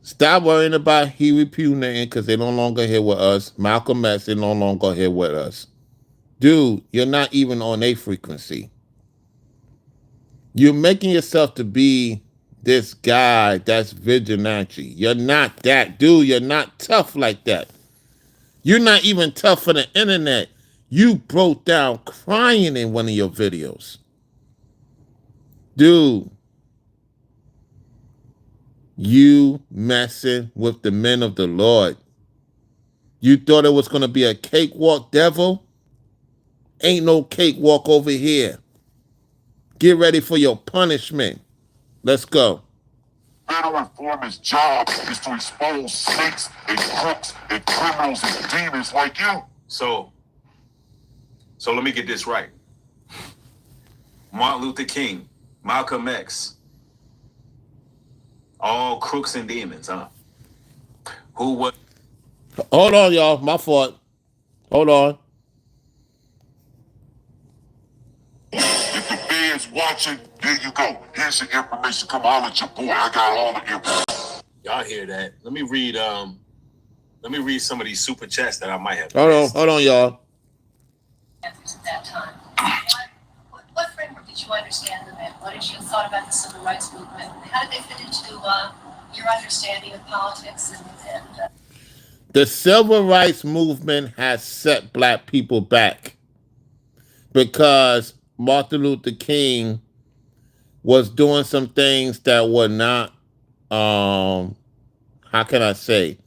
Stop worrying about he repudiating because they no longer here with us. Malcolm X, they no longer here with us. Dude, you're not even on a frequency. You're making yourself to be this guy that's vigilante. You're not that. Dude, you're not tough like that. You're not even tough for the internet. You broke down crying in one of your videos. Dude, you messing with the men of the Lord. You thought it was going to be a cakewalk, devil? Ain't no cakewalk over here. Get ready for your punishment. Let's go. Federal informants' job is to expose snakes and crooks and criminals and demons like you. So let me get this right. Martin Luther King, Malcolm X, all crooks and demons, huh? Who was? Hold on, y'all. My fault. Hold on. If the fans watching, there you go. Here's your information. Come holler at your boy. I got all the information. Y'all hear that? Let me read some of these super chats that I might have. Hold on, y'all. At that time, what framework did you understand them in? What did you thought about the civil rights movement? How did they fit into your understanding of politics and The civil rights movement has set black people back because Martin Luther King was doing some things that were not, how can I say,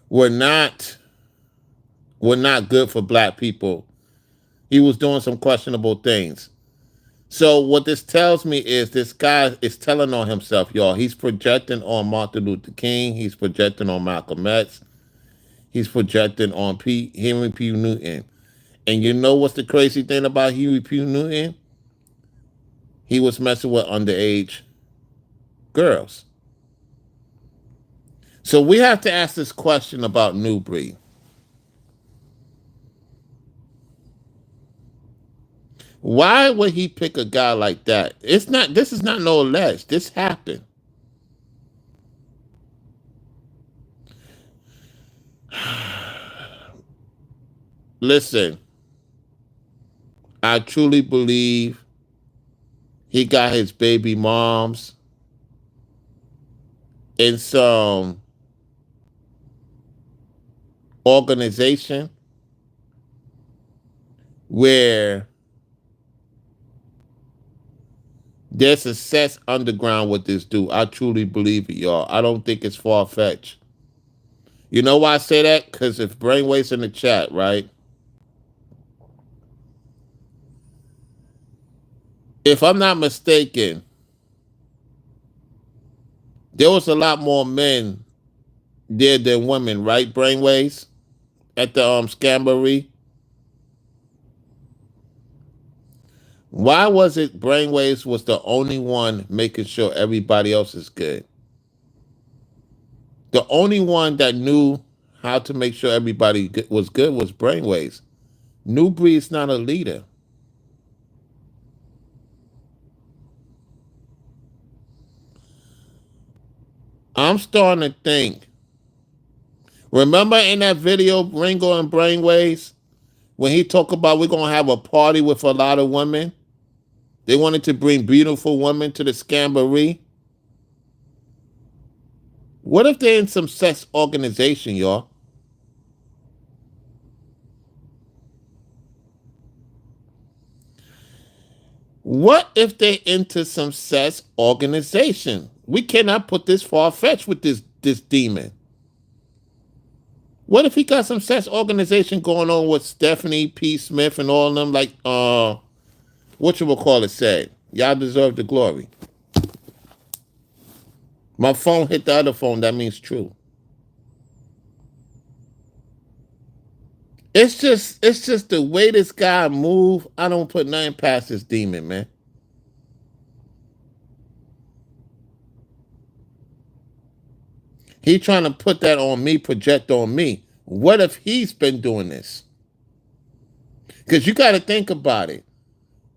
were not good for black people. He was doing some questionable things. So what this tells me is this guy is telling on himself, y'all. He's projecting on Martin Luther King. He's projecting on Malcolm X. He's projecting on Henry P. Newton. And you know what's the crazy thing about Henry P. Newton? He was messing with underage girls. So we have to ask this question about Nubreed. Why would he pick a guy like that? This is not no alleged. This happened. Listen, I truly believe he got his baby moms in some organization where there's success underground with this dude. I truly believe it, y'all. I don't think it's far-fetched. You know why I say that? Because if Brainwave's in the chat, right? If I'm not mistaken, there was a lot more men there than women, right, Brainwaves? At the Scamboree? Why was it Brainwaves was the only one making sure everybody else is good? The only one that knew how to make sure everybody was good was Brainwaves. Nubreed's not a leader. I'm starting to think. Remember in that video, Ringo and Brainwaves, when he talked about we're going to have a party with a lot of women? They wanted to bring beautiful women to the Scamboree. What if they're in some sex organization, y'all? What if they into some sex organization? We cannot put this far-fetched with this demon. What if he got some sex organization going on with Stephanie P. Smith and all of them, like what you will call it said? Y'all deserve the glory. My phone hit the other phone, that means true. It's just the way this guy move. I don't put nothing past this demon, man. He trying to put that on me, project on me. What if he's been doing this? Because you got to think about it.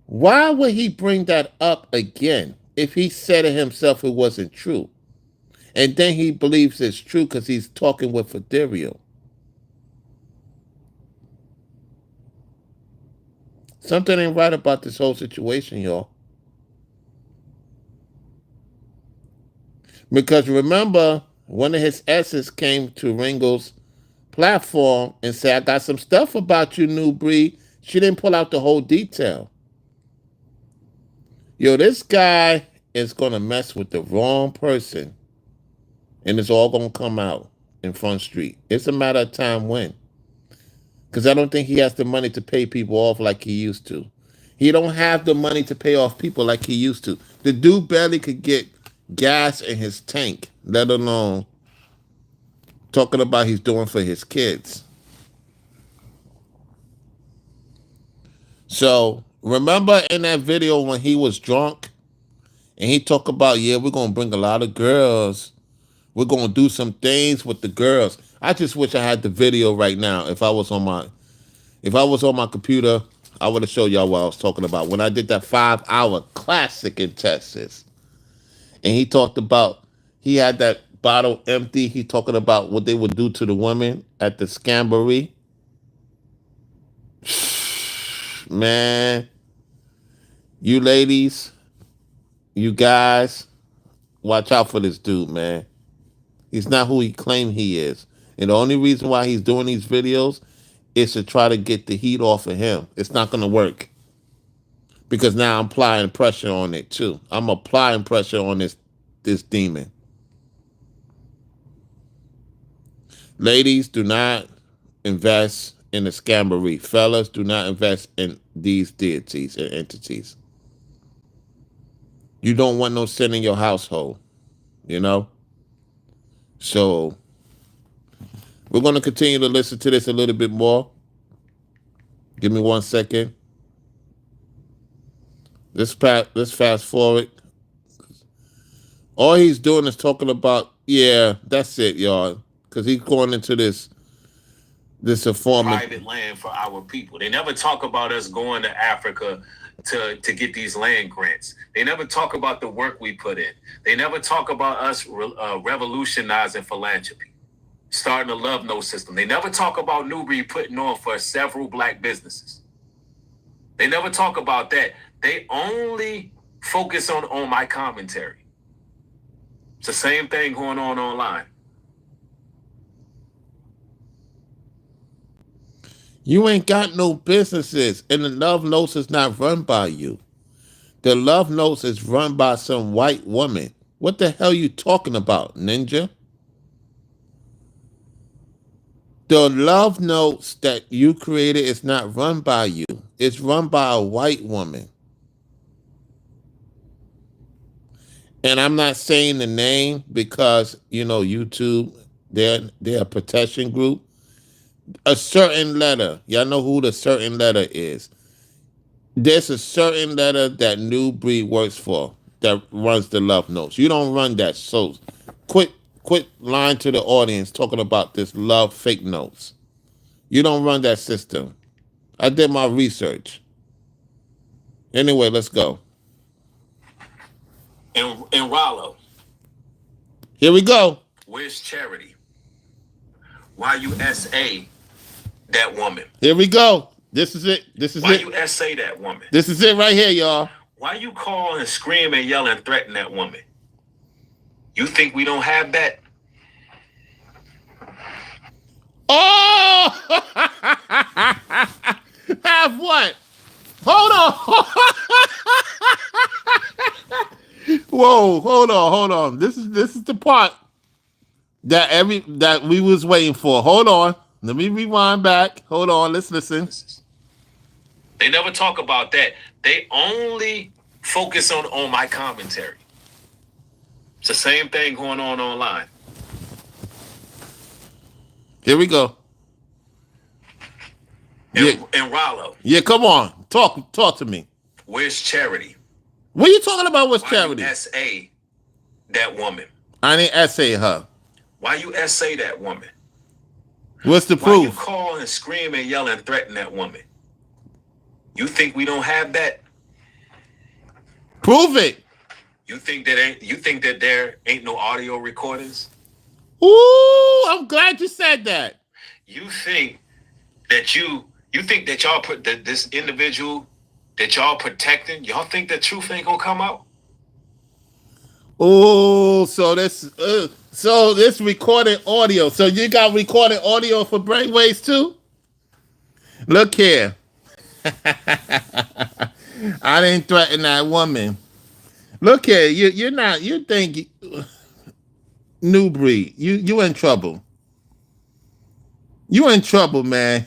Why would he bring that up again if he said it himself it wasn't true? And then he believes it's true because he's talking with ethereal. Something ain't right about this whole situation, y'all. Because remember, one of his exes came to Ringo's platform and said, I got some stuff about you, Nubreed. She didn't pull out the whole detail. Yo, this guy is going to mess with the wrong person, and it's all going to come out in Front Street. It's a matter of time when. Because I don't think he has the money to pay people off like he used to. He don't have the money to pay off people like he used to. The dude barely could get gas in his tank, let alone talking about he's doing for his kids. So remember in that video when he was drunk and he talked about, yeah, we're gonna bring a lot of girls. We're gonna do some things with the girls. I just wish I had the video right now. If I was on my computer, I would have showed y'all what I was talking about. When I did that 5-hour classic in Texas. And he talked about he had that bottle empty. He talking about what they would do to the women at the Scamboree. Man, you ladies, you guys, watch out for this dude, man. He's not who he claimed he is. And the only reason why he's doing these videos is to try to get the heat off of him. It's not going to work. Because now I'm applying pressure on it too. I'm applying pressure on this demon. Ladies, do not invest in the Scamboree. Fellas, do not invest in these deities and entities. You don't want no sin in your household, you know? So, we're going to continue to listen to this a little bit more. Give me 1 second. Let's fast forward. All he's doing is talking about, yeah, that's it, y'all. Because he's going into this informant. Private land for our people. They never talk about us going to Africa to get these land grants. They never talk about the work we put in. They never talk about us revolutionizing philanthropy, starting a love note system. They never talk about Nubreed putting on for several black businesses. They never talk about that. They only focus on my commentary. It's the same thing going on online. You ain't got no businesses, and the love notes is not run by you. The love notes is run by some white woman. What the hell you talking about, ninja? The love notes that you created is not run by you. It's run by a white woman. And I'm not saying the name because, YouTube, they're a protection group. A certain letter. Y'all know who the certain letter is. There's a certain letter that Nubreed works for that runs the love notes. You don't run that. So quit lying to the audience talking about this love fake notes. You don't run that system. I did my research. Anyway, let's go. In Rollo. Here we go. Where's Charity? Why you SA that woman? Here we go. This is it. Why you SA that woman? This is it right here, y'all. Why you call and scream and yell and threaten that woman? You think we don't have that? Oh! Have what? Hold on. Whoa, hold on. This is the part that we was waiting for. Hold on. Let me rewind back. Hold on. Let's listen. They never talk about that. They only focus on my commentary. It's the same thing going on online. Here we go. In Rollo. Yeah, come on. Talk to me. Where's Charity? What are you talking about? What's Charity? Why you SA that woman? I didn't essay her. Why you SA that woman? What's the proof? Why you proof? call and scream and yell and threaten that woman? You think we don't have that? Prove it. You think that there ain't no audio recordings? Ooh, I'm glad you said that. You think you think that y'all put that this individual that y'all protecting, y'all think the truth ain't gonna come out? Oh, so this recorded audio. So you got recorded audio for brainwaves too? Look here. I didn't threaten that woman. Look here, you're not. You think Nubreed? You in trouble? You in trouble, man.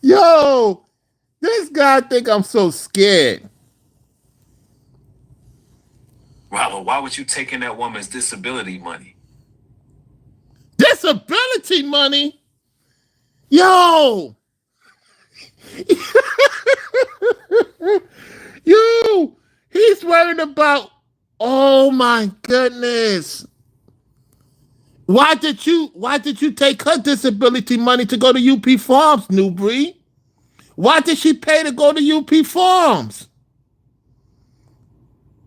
Yo, this guy think I'm so scared. Rollo, why would you take in that woman's disability money? Disability money. Yo, yo, he's worried about. Oh my goodness. Why did you take her disability money to go to UP Farms, Newbury? Why did she pay to go to UP Farms?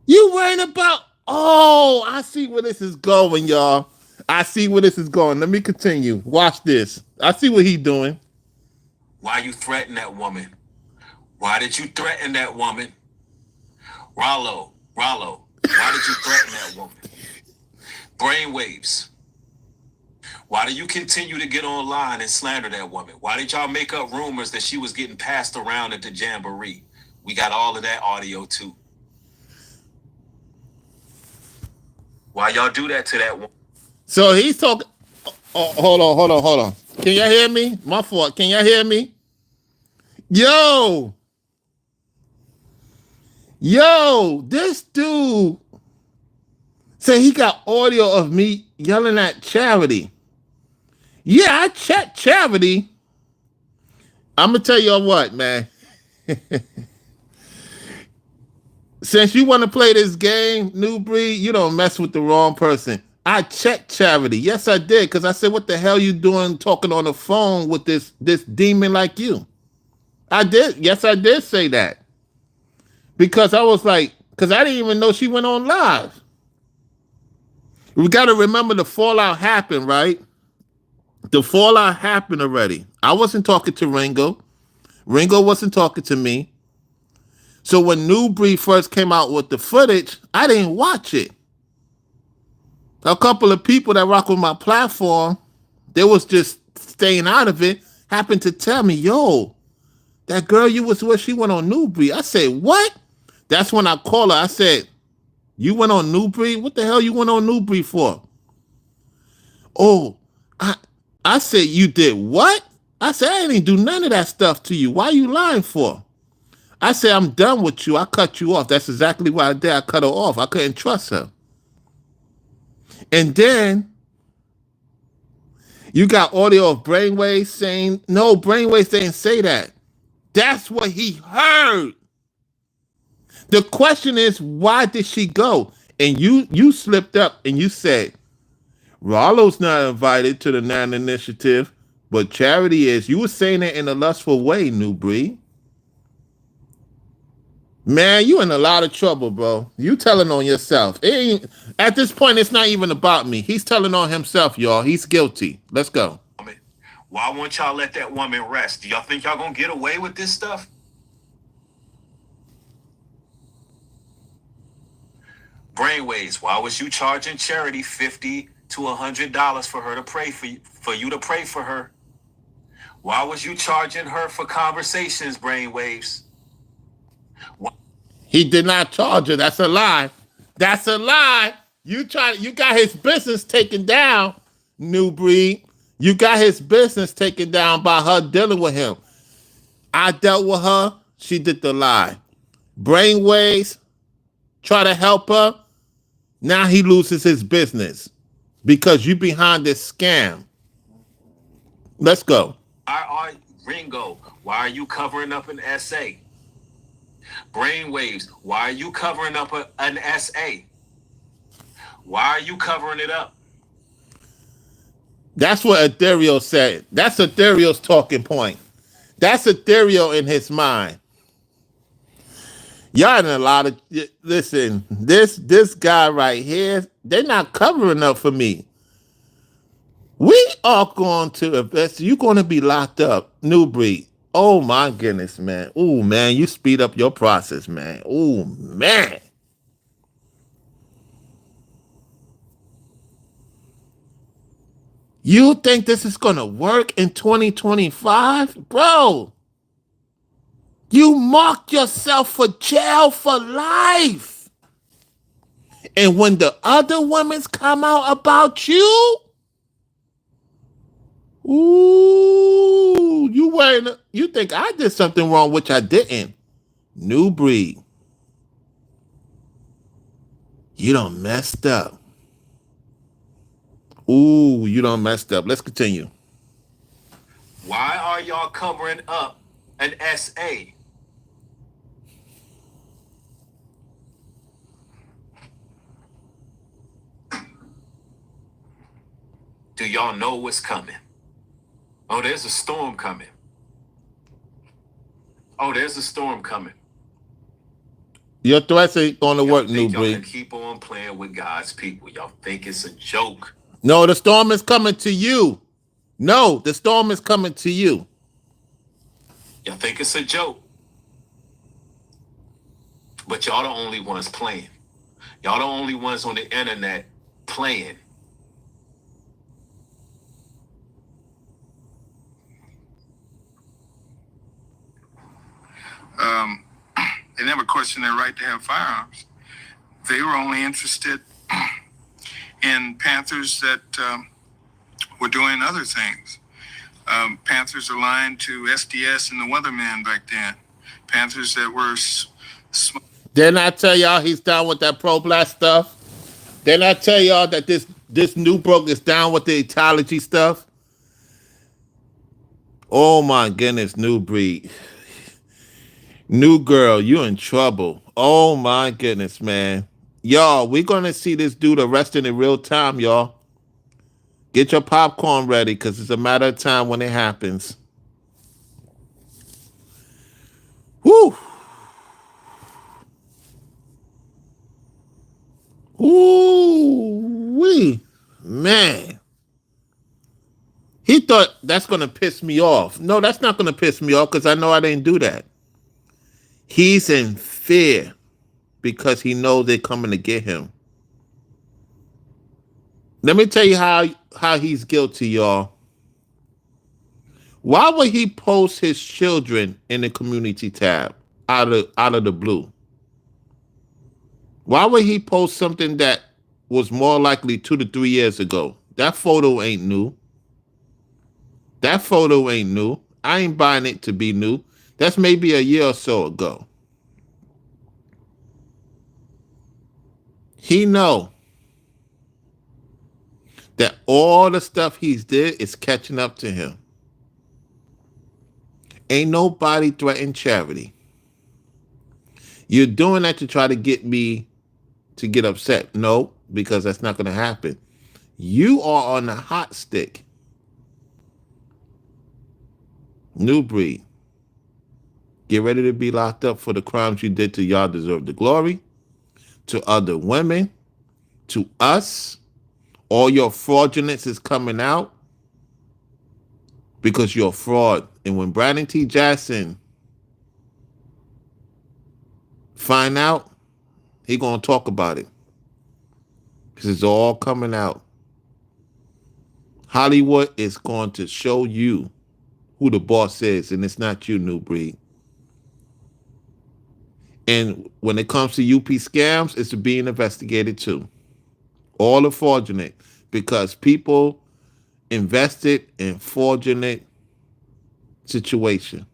You worrying about? Oh, I see where this is going, y'all. I see where this is going. Let me continue. Watch this. I see what he's doing. Why you threaten that woman? Why did you threaten that woman? Rollo, why did you threaten that woman? Brainwaves. Why do you continue to get online and slander that woman? Why did y'all make up rumors that she was getting passed around at the jamboree? We got all of that audio too. Why y'all do that to that woman? So he's talking. Oh, hold on. Can y'all hear me? My fault. Can y'all hear me? Yo, this dude said he got audio of me yelling at Charity. Yeah, I checked Charity. I'm gonna tell y'all what, man. Since you want to play this game, Newbury, you don't mess with the wrong person. I checked Charity. Yes, I did, because I said, "What the hell you doing talking on the phone with this demon like you?" I did. Yes, I did say that because I was like, because I didn't even know she went on live. We got to remember the fallout happened, right? The fallout happened already. I wasn't talking to Ringo. Ringo wasn't talking to me. So when Newbury first came out with the footage, I didn't watch it. A couple of people that rock with my platform, they was just staying out of it, happened to tell me, yo, that girl you was with, she went on Newbury. I said, what? That's when I called her. I said, you went on Newbury? What the hell you went on Newbury for? Oh, I said, you did what? I said, I didn't do none of that stuff to you. Why are you lying for? I said, I'm done with you. I cut you off. That's exactly what I did. I cut her off. I couldn't trust her. And then you got audio of Brainwaves saying, no, Brainwaves didn't say that. That's what he heard. The question is, why did she go? And you slipped up and you said, Rollo's not invited to the Nine Initiative, but Charity is. You were saying it in a lustful way, Newbury. Man, you in a lot of trouble, bro. You telling on yourself. It ain't, at this point, it's not even about me. He's telling on himself, y'all. He's guilty. Let's go. Why won't y'all let that woman rest? Do y'all think y'all gonna get away with this stuff? Brainwaves, why was you charging Charity $50 to $100 for her to pray for you to pray for her? Why was you charging her for conversations, Brainwaves? He did not charge her. That's a lie. That's a lie. You got his business taken down, Newbreed. You got his business taken down by her dealing with him. I dealt with her. She did the lie. Brainwaves, try to help her. Now he loses his business because you behind this scam. Let's go. Ringo, why are you covering up an SA? Brainwaves, why are you covering up an SA? Why are you covering it up? That's what Ethereal said. That's Ethereal's talking point. That's Ethereal in his mind. Y'all in a lot of listen. This guy right here, they're not covering up for me. We are going to invest. You're going to be locked up. New breed. Oh my goodness, man. Oh man, you speed up your process, man. Oh man. You think this is going to work in 2025? Bro, you marked yourself for jail for life. And when the other women's come out about you, ooh, you think I did something wrong, which I didn't. New breed. You done messed up. Ooh, you done messed up. Let's continue. Why are y'all covering up an SA? Do y'all know what's coming? Oh, there's a storm coming. Oh, there's a storm coming. Your threats ain't gonna Y'all work, New think y'all can breed. keep on playing with God's people. Y'all think it's a joke. No, the storm is coming to you. No, the storm is coming to you. Y'all think it's a joke. But y'all the only ones playing. Y'all the only ones on the internet playing. They never questioned their right to have firearms. They were only interested in Panthers that were doing other things. Panthers aligned to SDS and the Weatherman back then. Panthers that were Didn't I tell y'all he's down with that pro-black stuff? Didn't I tell y'all that this new broke is down with the ecology stuff? Oh my goodness, new breed. New girl, you in trouble. Oh my goodness, man. Y'all, we're gonna see this dude arrested in real time, y'all. Get your popcorn ready, because it's a matter of time when it happens. Woo! Ooh, wee. Man. He thought that's going to piss me off. No, that's not going to piss me off because I know I didn't do that. He's in fear because he knows they're coming to get him. Let me tell you how he's guilty, y'all. Why would he post his children in the community tab out of the blue? Why would he post something that was more likely 2 to 3 years ago? That photo ain't new. That photo ain't new. I ain't buying it to be new. That's maybe a year or so ago. He know that all the stuff he's did is catching up to him. Ain't nobody threatened charity. You're doing that to try to get me to get upset. No, because that's not going to happen. You are on the hot stick. New breed. Get ready to be locked up for the crimes you did to y'all deserve the glory, to other women, to us. All your fraudulence is coming out because you're a fraud. And when Brandon T. Jackson find out, he gonna talk about it because it's all coming out. Hollywood is going to show you who the boss is, and it's not you, New Breed. And when it comes to UP scams, it's being investigated too. All the fraudulent, because people invested in fraudulent situation.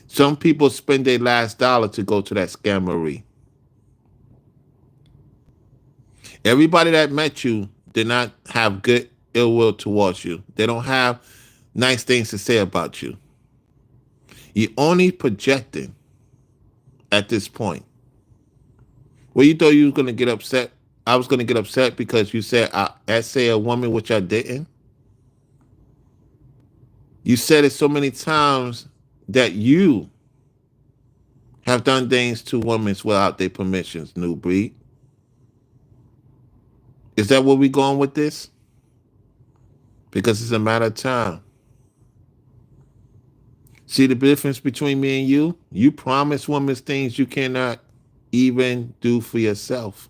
Some people spend their last dollar to go to that scammery. Everybody that met you did not have good ill will towards you. They don't have nice things to say about you. You're only projecting at this point. Well, you thought you was gonna get upset. I was gonna get upset because you said I say a woman, which I didn't. You said it so many times that you have done things to women without their permissions, Nubreed. Is that where we going with this? Because it's a matter of time. See the difference between me and you? You promise women things you cannot even do for yourself.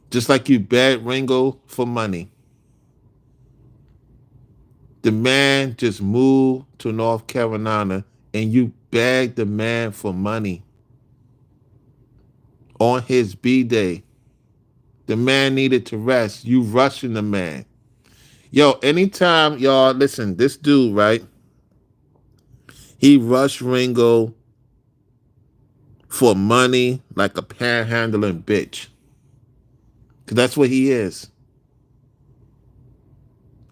Just like you begged Ringo for money. The man just moved to North Carolina and you begged the man for money on his B-day. The man needed to rest. You rushing the man. Yo, anytime, y'all, listen, this dude, right? He rushed Ringo for money like a panhandling bitch. Because that's what he is.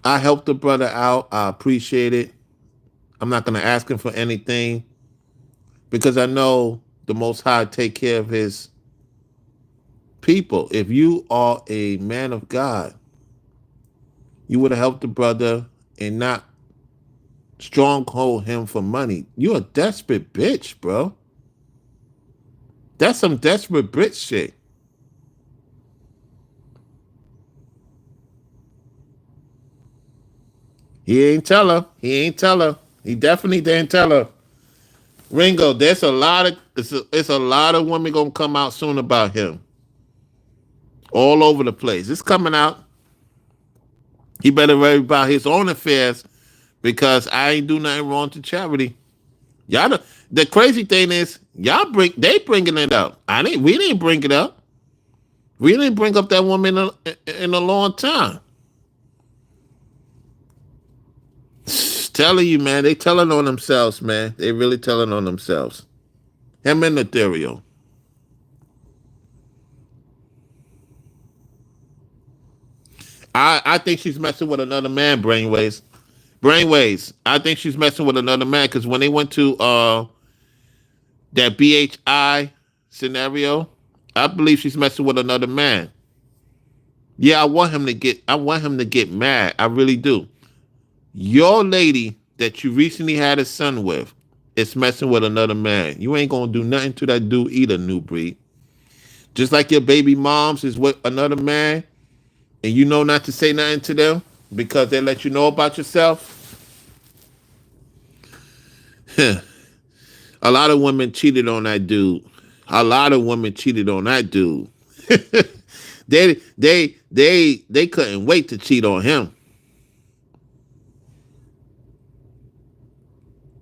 I helped the brother out. I appreciate it. I'm not going to ask him for anything because I know the Most High take care of his people. If you are a man of God, you would have helped the brother and not stronghold him for money. You're a desperate bitch, bro. That's some desperate bitch shit. He ain't tell her. He ain't tell her. He definitely didn't tell her. Ringo, there's a lot of it's a lot of women gonna come out soon about him. All over the place. It's coming out. He better worry about his own affairs because I ain't do nothing wrong to charity. Y'all, the crazy thing is, they bringing it up. We didn't bring it up. We didn't bring up that woman in a long time. Telling you, man, they telling on themselves, man. They really telling on themselves. Him and Ethereal. I think she's messing with another man, Brainwaves. Brainwaves. I think she's messing with another man because when they went to that BHI scenario, I believe she's messing with another man. Yeah, I want him to get mad. I really do. Your lady that you recently had a son with is messing with another man. You ain't gonna do nothing to that dude either, Nubreed. Just like your baby moms is with another man, and you know not to say nothing to them because they let you know about yourself. A lot of women cheated on that dude. A lot of women cheated on that dude. they couldn't wait to cheat on him.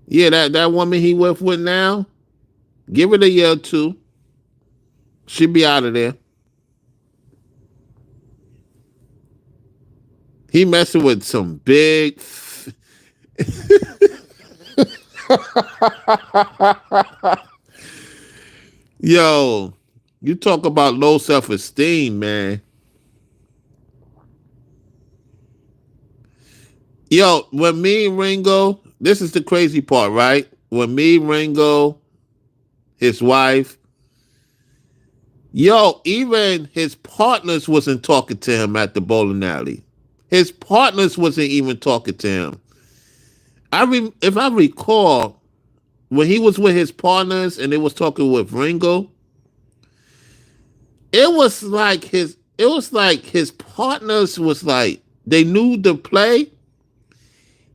Yeah, that woman he with now, give it a year or two. She'll be out of there. He messing with some big. Yo, you talk about low self-esteem, man. Yo, when me and Ringo, this is the crazy part, right? When me, Ringo, his wife, yo, even his partners wasn't talking to him at the bowling alley. His partners wasn't even talking to him. If I recall, when he was with his partners and they was talking with Ringo, it was like his partners was like they knew the play,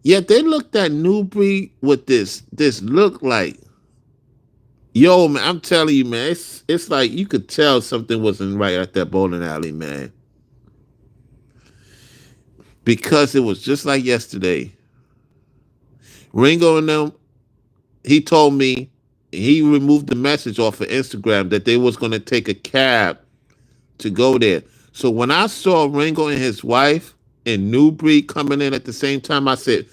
yet they looked at Nubreed with this look like, yo, man, I'm telling you, man, it's like you could tell something wasn't right at that bowling alley, man. Because it was just like yesterday. Ringo and them, he told me he removed the message off of Instagram that they was going to take a cab to go there. So when I saw Ringo and his wife and Nubreed coming in at the same time, I said,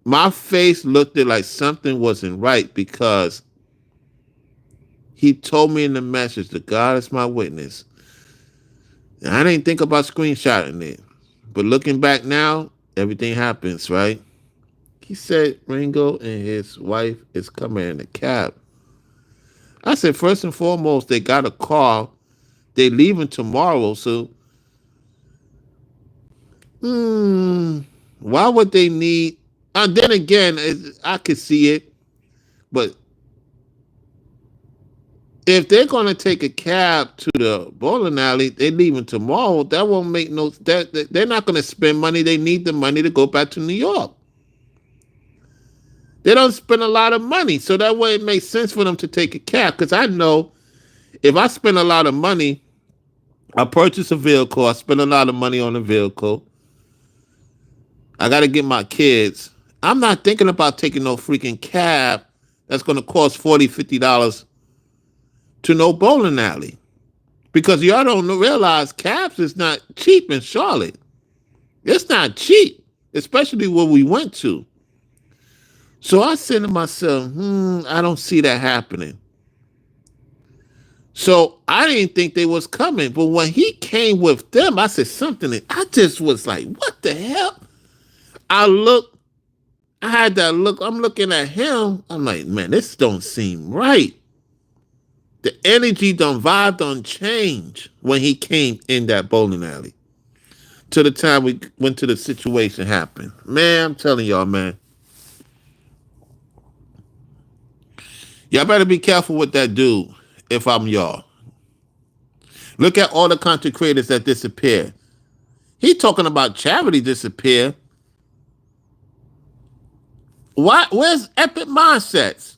my face looked like something wasn't right because he told me in the message that God is my witness. And I didn't think about screenshotting it. But looking back now, everything happens, right? He said Ringo and his wife is coming in a cab. I said, first and foremost, they got a car. They leaving tomorrow, so why would they need? Then again, I could see it, but If they're gonna take a cab to the bowling alley, they're leaving tomorrow. That won't make no. They're not gonna spend money. They need the money to go back to New York. They don't spend a lot of money, so that way it makes sense for them to take a cab. Because I know if I spend a lot of money, I purchase a vehicle. I spend a lot of money on a vehicle. I got to get my kids. I'm not thinking about taking no freaking cab that's going to cost $40, $50 to no bowling alley. Because y'all don't realize cabs is not cheap in Charlotte. It's not cheap, especially where we went to. So I said to myself, I don't see that happening. So I didn't think they was coming. But when he came with them, I said something. And I just was like, what the hell? I had that look. I'm looking at him. I'm like, man, this don't seem right. The energy vibe don't change when he came in that bowling alley. To the time we went to the situation happened. Man, I'm telling y'all, man. Y'all better be careful with that dude if I'm y'all. Look at all the content creators that disappear. He talking about charity disappear. What? Where's Epic Mindsets?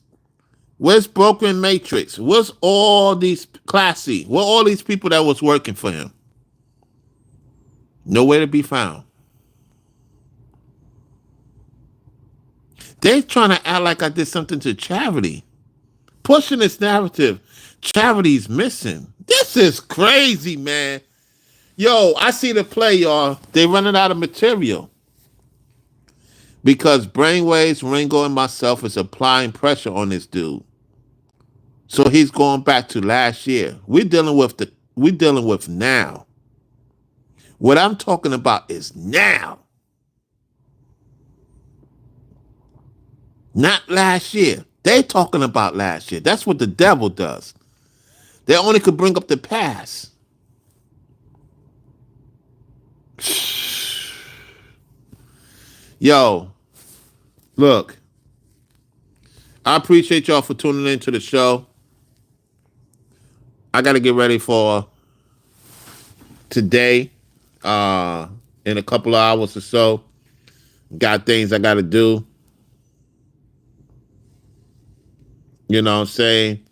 Where's Broken Matrix? Where's all these Classy? Where all these people that was working for him? Nowhere to be found. They trying to act like I did something to charity. Pushing this narrative. Charity's missing. This is crazy, man. Yo, I see the play, y'all. They running out of material. Because Brainwaves, Ringo, and myself is applying pressure on this dude. So he's going back to last year. We're dealing with now. What I'm talking about is now. Not last year. They talking about last year. That's what the devil does. They only could bring up the past. Yo, look. I appreciate y'all for tuning into the show. I got to get ready for today. In a couple of hours or so. Got things I got to do. You know what I'm saying?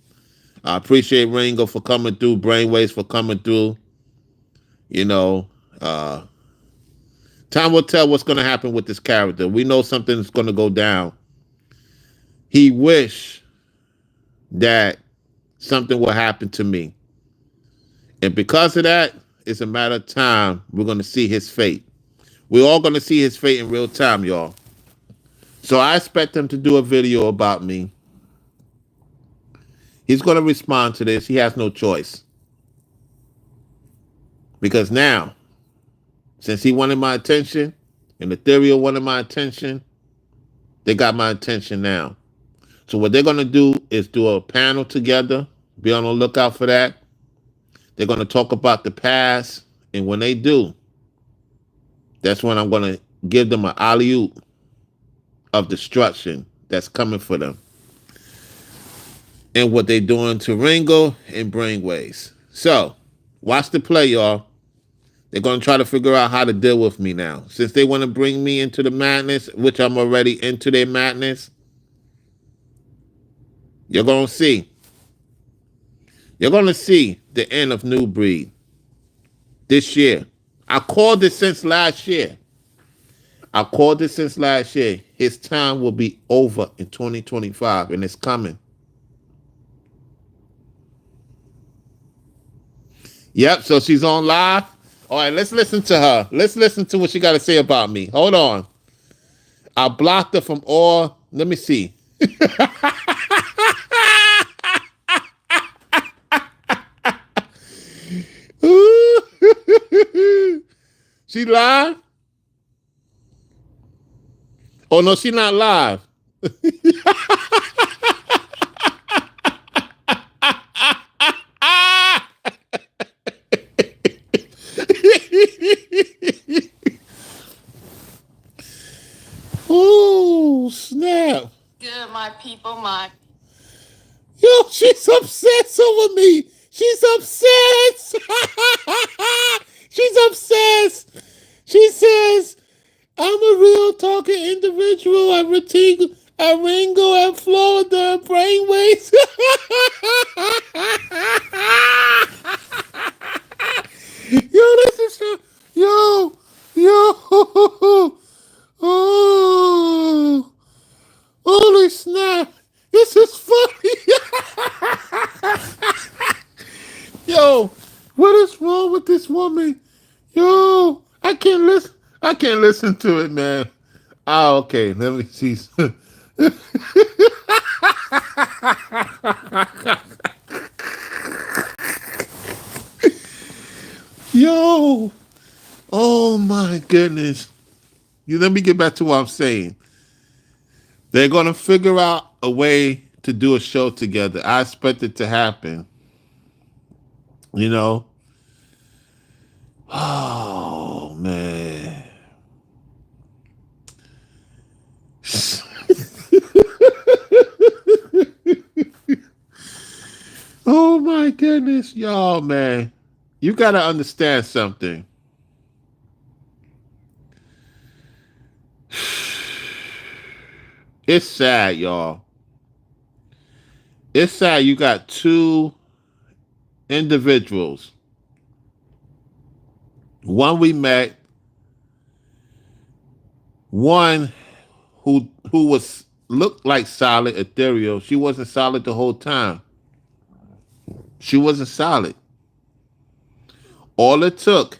I appreciate Ringo for coming through, Brainwaves for coming through. You know, time will tell what's going to happen with this character. We know something's going to go down. He wish that something will happen to me. And because of that, it's a matter of time we're going to see his fate. We're all going to see his fate in real time, y'all. So I expect him to do a video about me. He's going to respond to this. He has no choice. Because now, since he wanted my attention, and Ethereal wanted my attention, they got my attention now. So what they're going to do is do a panel together. Be on the lookout for that. They're going to talk about the past. And when they do, that's when I'm going to give them an alley-oop of destruction that's coming for them. And what they're doing to Ringo and Brainwaves. So, watch the play, y'all. They're going to try to figure out how to deal with me now. Since they want to bring me into the madness, which I'm already into their madness, you're going to see. You're going to see the end of Nubreed this year. I called it since last year. His time will be over in 2025, and it's coming. Yep, so she's on live. All right, let's listen to her. Let's listen to what she got to say about me. Hold on. I blocked her from all. Let me see. She live? Oh, no, she not live. Oh, snap. Good, my people, my Yo, she's obsessed over me. She's obsessed. She's obsessed. She says, I'm a real talking individual at Ringo and Florida brainwaves. Yo, this is yo. Oh, holy snap. This is funny. Yo, what is wrong with this woman? Yo, I can't listen. I can't listen to it, man. Ah, okay. Let me see. Yo, oh my goodness. Let me get back to what I'm saying. They're gonna figure out a way to do a show together. I expect it to happen. You know. Oh man. Oh my goodness, y'all, man. You gotta understand something. It's sad, y'all. It's sad you got two individuals. One we met, one who was looked like solid, ethereal. She wasn't solid the whole time. She wasn't solid. All it took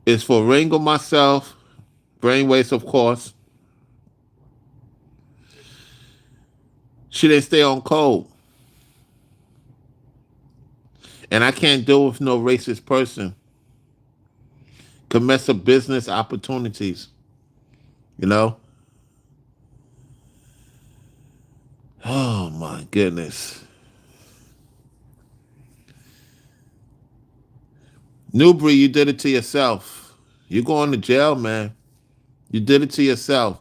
is for Ringo, myself, Brainwaves, of course. She didn't stay on code. And I can't deal with no racist person. Could mess up business opportunities. You know? Oh my goodness. Nubreed, you did it to yourself. You're going to jail, man. You did it to yourself.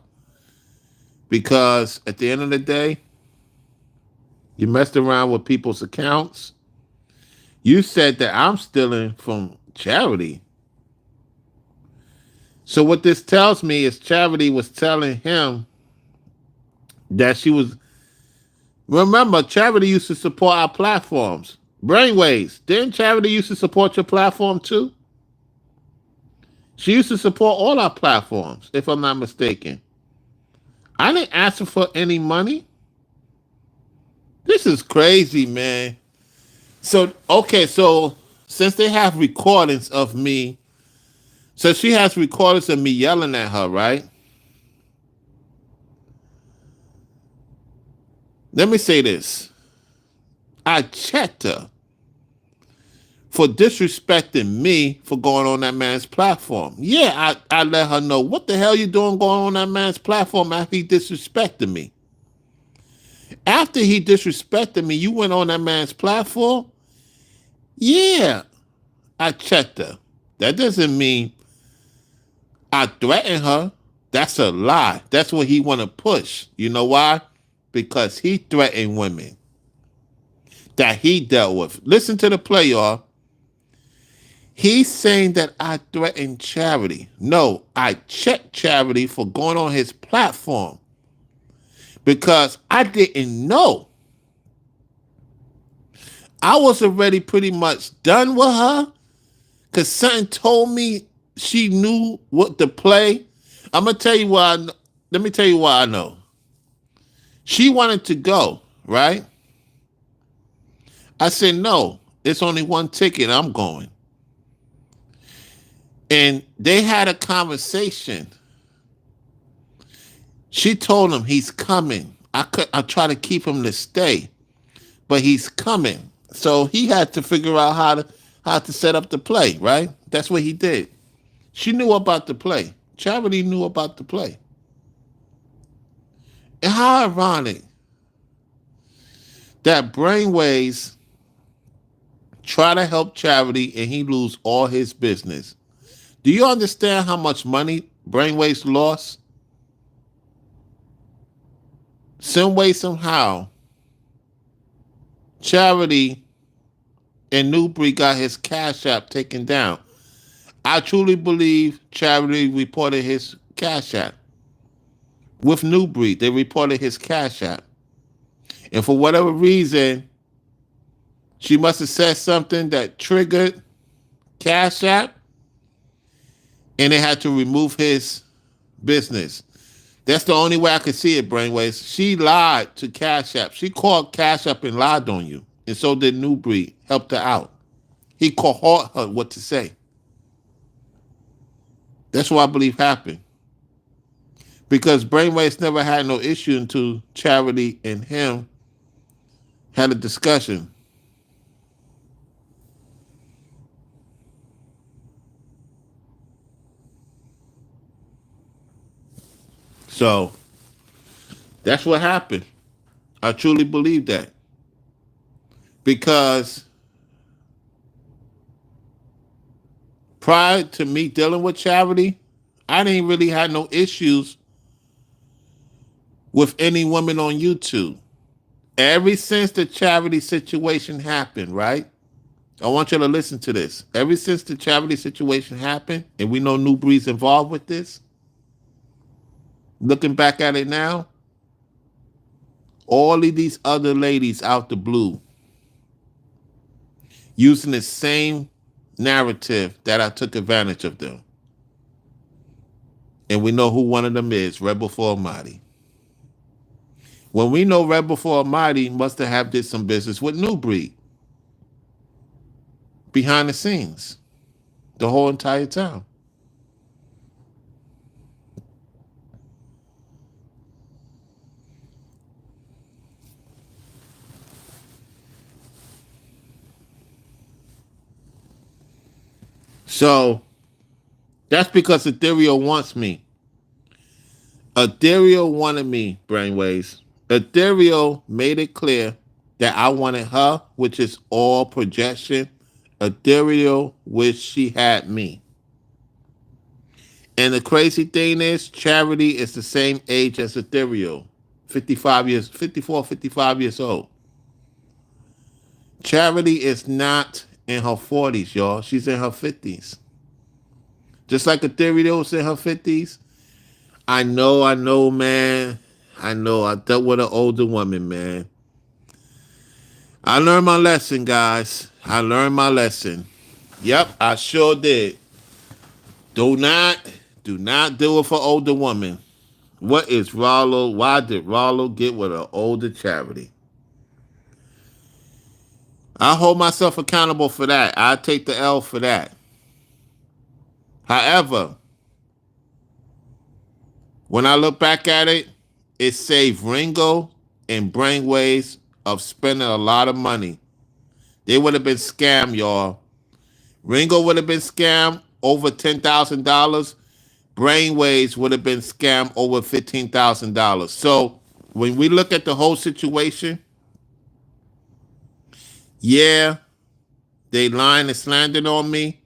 Because at the end of the day, you messed around with people's accounts. You said that I'm stealing from Charity. So what this tells me is Charity was telling him that she was... Remember, Charity used to support our platforms. Brainwaves, didn't Charity used to support your platform too? She used to support all our platforms, if I'm not mistaken. I didn't ask her for any money. This is crazy, man. So, okay, so since they have recordings of me, so she has recordings of me yelling at her, right? Let me say this. I checked her for disrespecting me for going on that man's platform. Yeah, I let her know, what the hell you doing going on that man's platform after he disrespected me? After he disrespected me, you went on that man's platform? Yeah, I checked her. That doesn't mean I threatened her. That's a lie. That's what he want to push. You know why? Because he threatened women that he dealt with. Listen to the play, y'all. He's saying that I threatened Charity. No, I checked Charity for going on his platform because I didn't know. I was already pretty much done with her because something told me she knew what to play. I'm going to tell you why. Let me tell you why I know. She wanted to go, right? I said, no, it's only one ticket. I'm going. And they had a conversation. She told him he's coming. I try to keep him to stay, but he's coming. So he had to figure out how to set up the play, right? That's what he did. She knew about the play. Charity knew about the play. And how ironic that Brainwaves try to help Charity and he lose all his business. Do you understand how much money Brainwaves lost? some way, somehow, Charity and Nubreed got his Cash App taken down. I truly believe Charity reported his Cash App. With Nubreed, they reported his Cash App. And for whatever reason, she must have said something that triggered Cash App, and they had to remove his business. That's the only way I could see it, Brainwaves. She lied to Cash App. She called Cash App and lied on you. And so did Nubreed. Helped her out. He taught her what to say. That's what I believe happened. Because Brainwaves never had no issue until Charity and him had a discussion. So that's what happened. I truly believe that. Because prior to me dealing with Charity, I didn't really have no issues with any woman on YouTube. Ever since the Charity situation happened, right? I want you to listen to this. Ever since the Charity situation happened, and we know Nubreed's involved with this, looking back at it now, all of these other ladies out the blue using the same narrative that I took advantage of them. And we know who one of them is, Rebel for Almighty. When we know Rebel for Almighty must have did some business with Nubreed behind the scenes the whole entire time. So that's because Ethereal wants me. Ethereal wanted me, Brainwaves. Ethereal made it clear that I wanted her, which is all projection. Ethereal wished she had me. And the crazy thing is, Charity is the same age as Ethereal. 55 years old. Charity is not in her 40s, y'all. She's in her 50s. Just like Ethereal is in her 50s. I know, man. I know. I dealt with an older woman, man. I learned my lesson, guys. I learned my lesson. Yep, I sure did. Do not deal with an older woman. What is Rollo? Why did Rollo get with an older Charity? I hold myself accountable for that. I take the L for that. However, when I look back at it, it saved Ringo and Brainwaves of spending a lot of money. They would have been scammed, y'all. Ringo would have been scammed over $10,000. Brainwaves would have been scammed over $15,000. So when we look at the whole situation, yeah, they lying and slandering on me.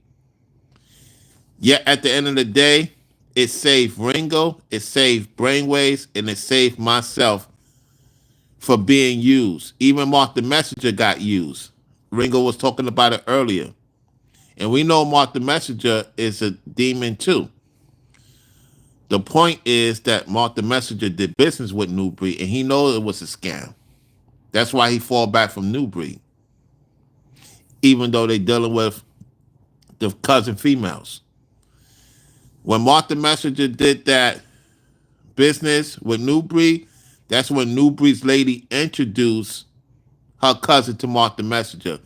Yet at the end of the day, it saved Ringo, it saved Brainwaves, and it saved myself for being used. Even Mark the Messenger got used. Ringo was talking about it earlier. And we know Mark the Messenger is a demon too. The point is that Mark the Messenger did business with Nubreed, and he knows it was a scam. That's why he fall back from Nubreed. Even though they're dealing with the cousin females. When Mark the Messenger did that business with Nubreed, that's when Nubreed's lady introduced her cousin to Mark the Messenger.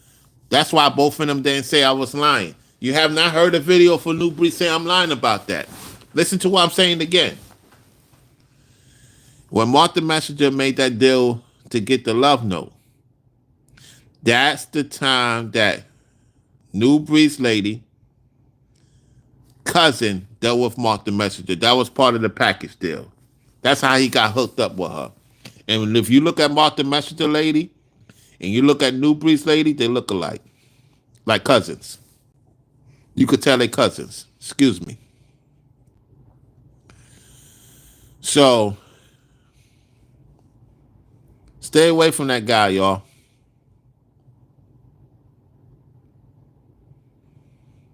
That's why both of them didn't say I was lying. You have not heard a video for Nubreed saying I'm lying about that. Listen to what I'm saying again. When Mark the Messenger made that deal to get the love note, that's the time that Nubreed's lady cousin dealt with Mark the Messenger. That was part of the package deal. That's how he got hooked up with her. And if you look at Mark the Messenger lady and you look at Nubreed's lady, they look alike. Like cousins. You could tell they're cousins. Excuse me. So Stay away from that guy, y'all.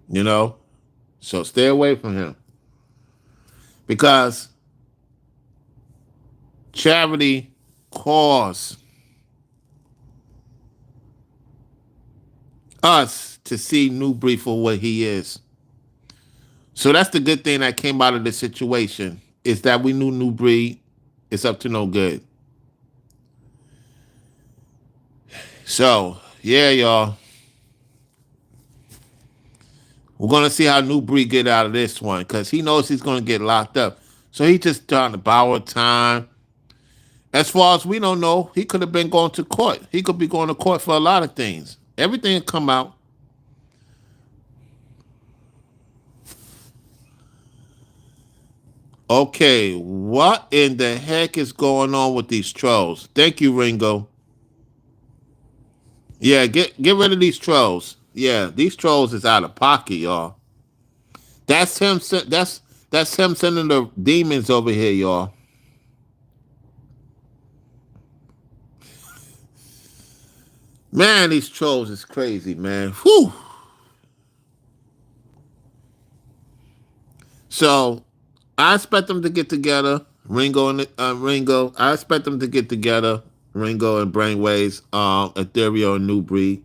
You know? So stay away from him. Because charity calls us to see Nubreed for what he is. So that's the good thing that came out of this situation, is that we knew Nubreed is up to no good. So, yeah, y'all. We're going to see how Nubreed get out of this one, because he knows he's going to get locked up. So he just trying to borrow time. As far as we don't know, he could have been going to court. He could be going to court for a lot of things. Everything will come out. Okay, what in the heck is going on with these trolls? Thank you, Ringo. Yeah, get rid of these trolls. Yeah, these trolls is out of pocket, y'all. That's him. That's him sending the demons over here, y'all. Man, these trolls is crazy, man. Whew. So I expect them to get together, Ringo and Ringo. I expect them to get together, Ringo and Brainwaves, Ethereal and Nubreed.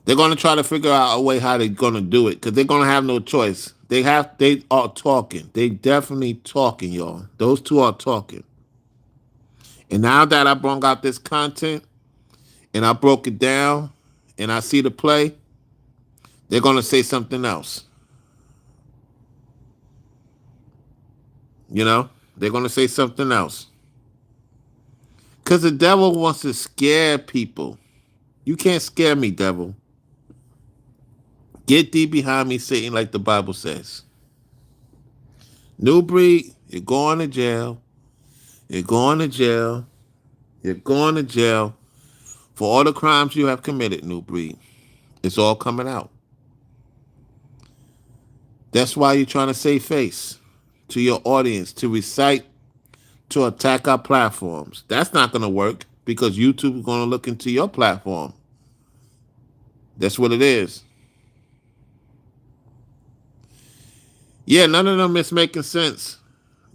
They're going to try to figure out a way how they're going to do it, because they're going to have no choice. They are talking. They definitely talking, y'all. Those two are talking. And now that I brought out this content and I broke it down and I see the play, they're going to say something else. You know, they're going to say something else. Because the devil wants to scare people. You can't scare me, devil. Get thee behind me, Satan, like the Bible says. Nubreed, you're going to jail. You're going to jail. You're going to jail for all the crimes you have committed, Nubreed. It's all coming out. That's why you're trying to save face to your audience, to recite, to attack our platforms. That's not going to work, because YouTube is going to look into your platform. That's what it is. Yeah, none of them is making sense.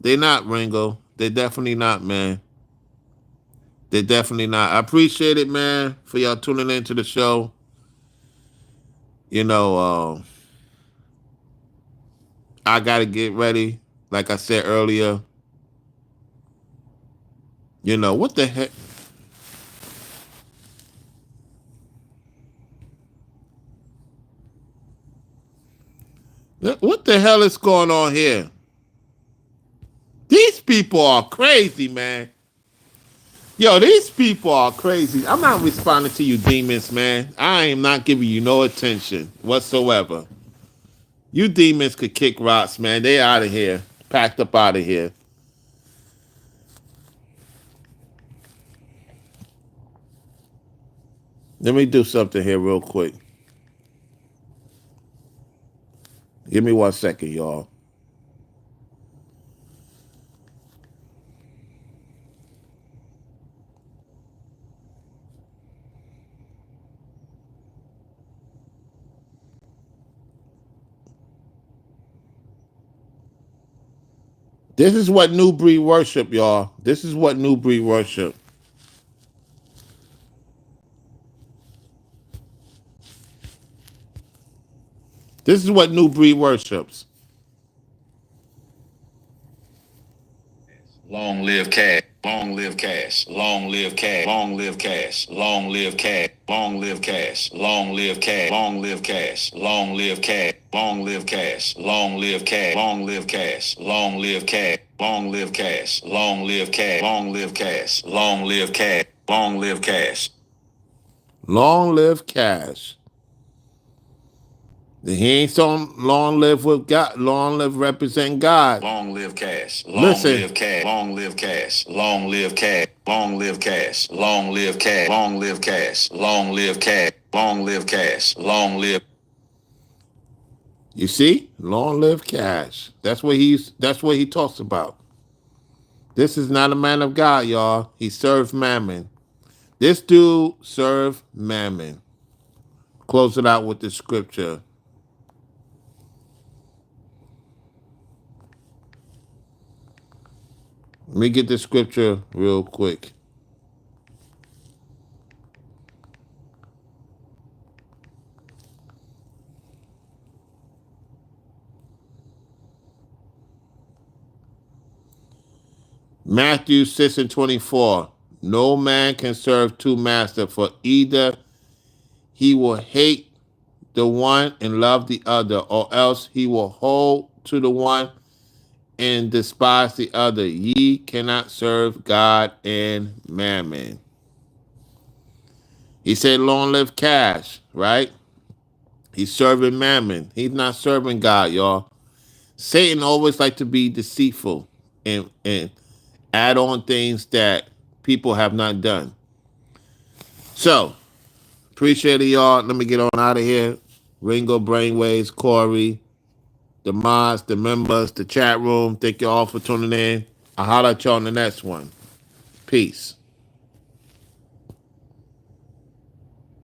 They're not, Ringo. They're definitely not, man. They're definitely not. I appreciate it, man, for y'all tuning into the show. You know, I got to get ready. Like I said earlier, you know, what the heck? What the hell is going on here? These people are crazy, man. Yo, these people are crazy. I'm not responding to you demons, man. I am not giving you no attention whatsoever. You demons could kick rocks, man. They out of here. Packed up out of here. Let me do something here real quick. Give me 1 second, y'all. This is what Nubreed worship, y'all. This is what Nubreed worship. This is what Nubreed worships. Long live cash. Long live cash. Long live cash. Long live cash. Long live cash. Long live cash. Long live cash. Long live cash. Long live cash. Long live cash. Long live cash. Long live cash. Long live cash. Long live cash. Long live cash. Long live cash. Long live cash. Long live cash. Long live cash. He ain't so long live with God. Long live represent God. Long live cash. Long Listen. live cash. Long live cash. Long live cash. Long live cash. Long live cash. Long live cash. Long live cash. Long live cash. Long live. You see? Long live cash. That's what he talks about. This is not a man of God, y'all. He served mammon. This dude served mammon. Close it out with the scripture. Let me get the scripture real quick. Matthew 6 and 24. No man can serve two masters, for either he will hate the one and love the other, or else he will hold to the one and despise the other. Ye cannot serve God and mammon. He said, long live cash, right? He's serving mammon. He's not serving God, y'all. Satan always like to be deceitful and add on things that people have not done. So, appreciate it, y'all. Let me get on out of here. Ringo, Brainwaves, Corey, the mods, the members, the chat room. Thank you all for tuning in. I'll holler at y'all on the next one. Peace.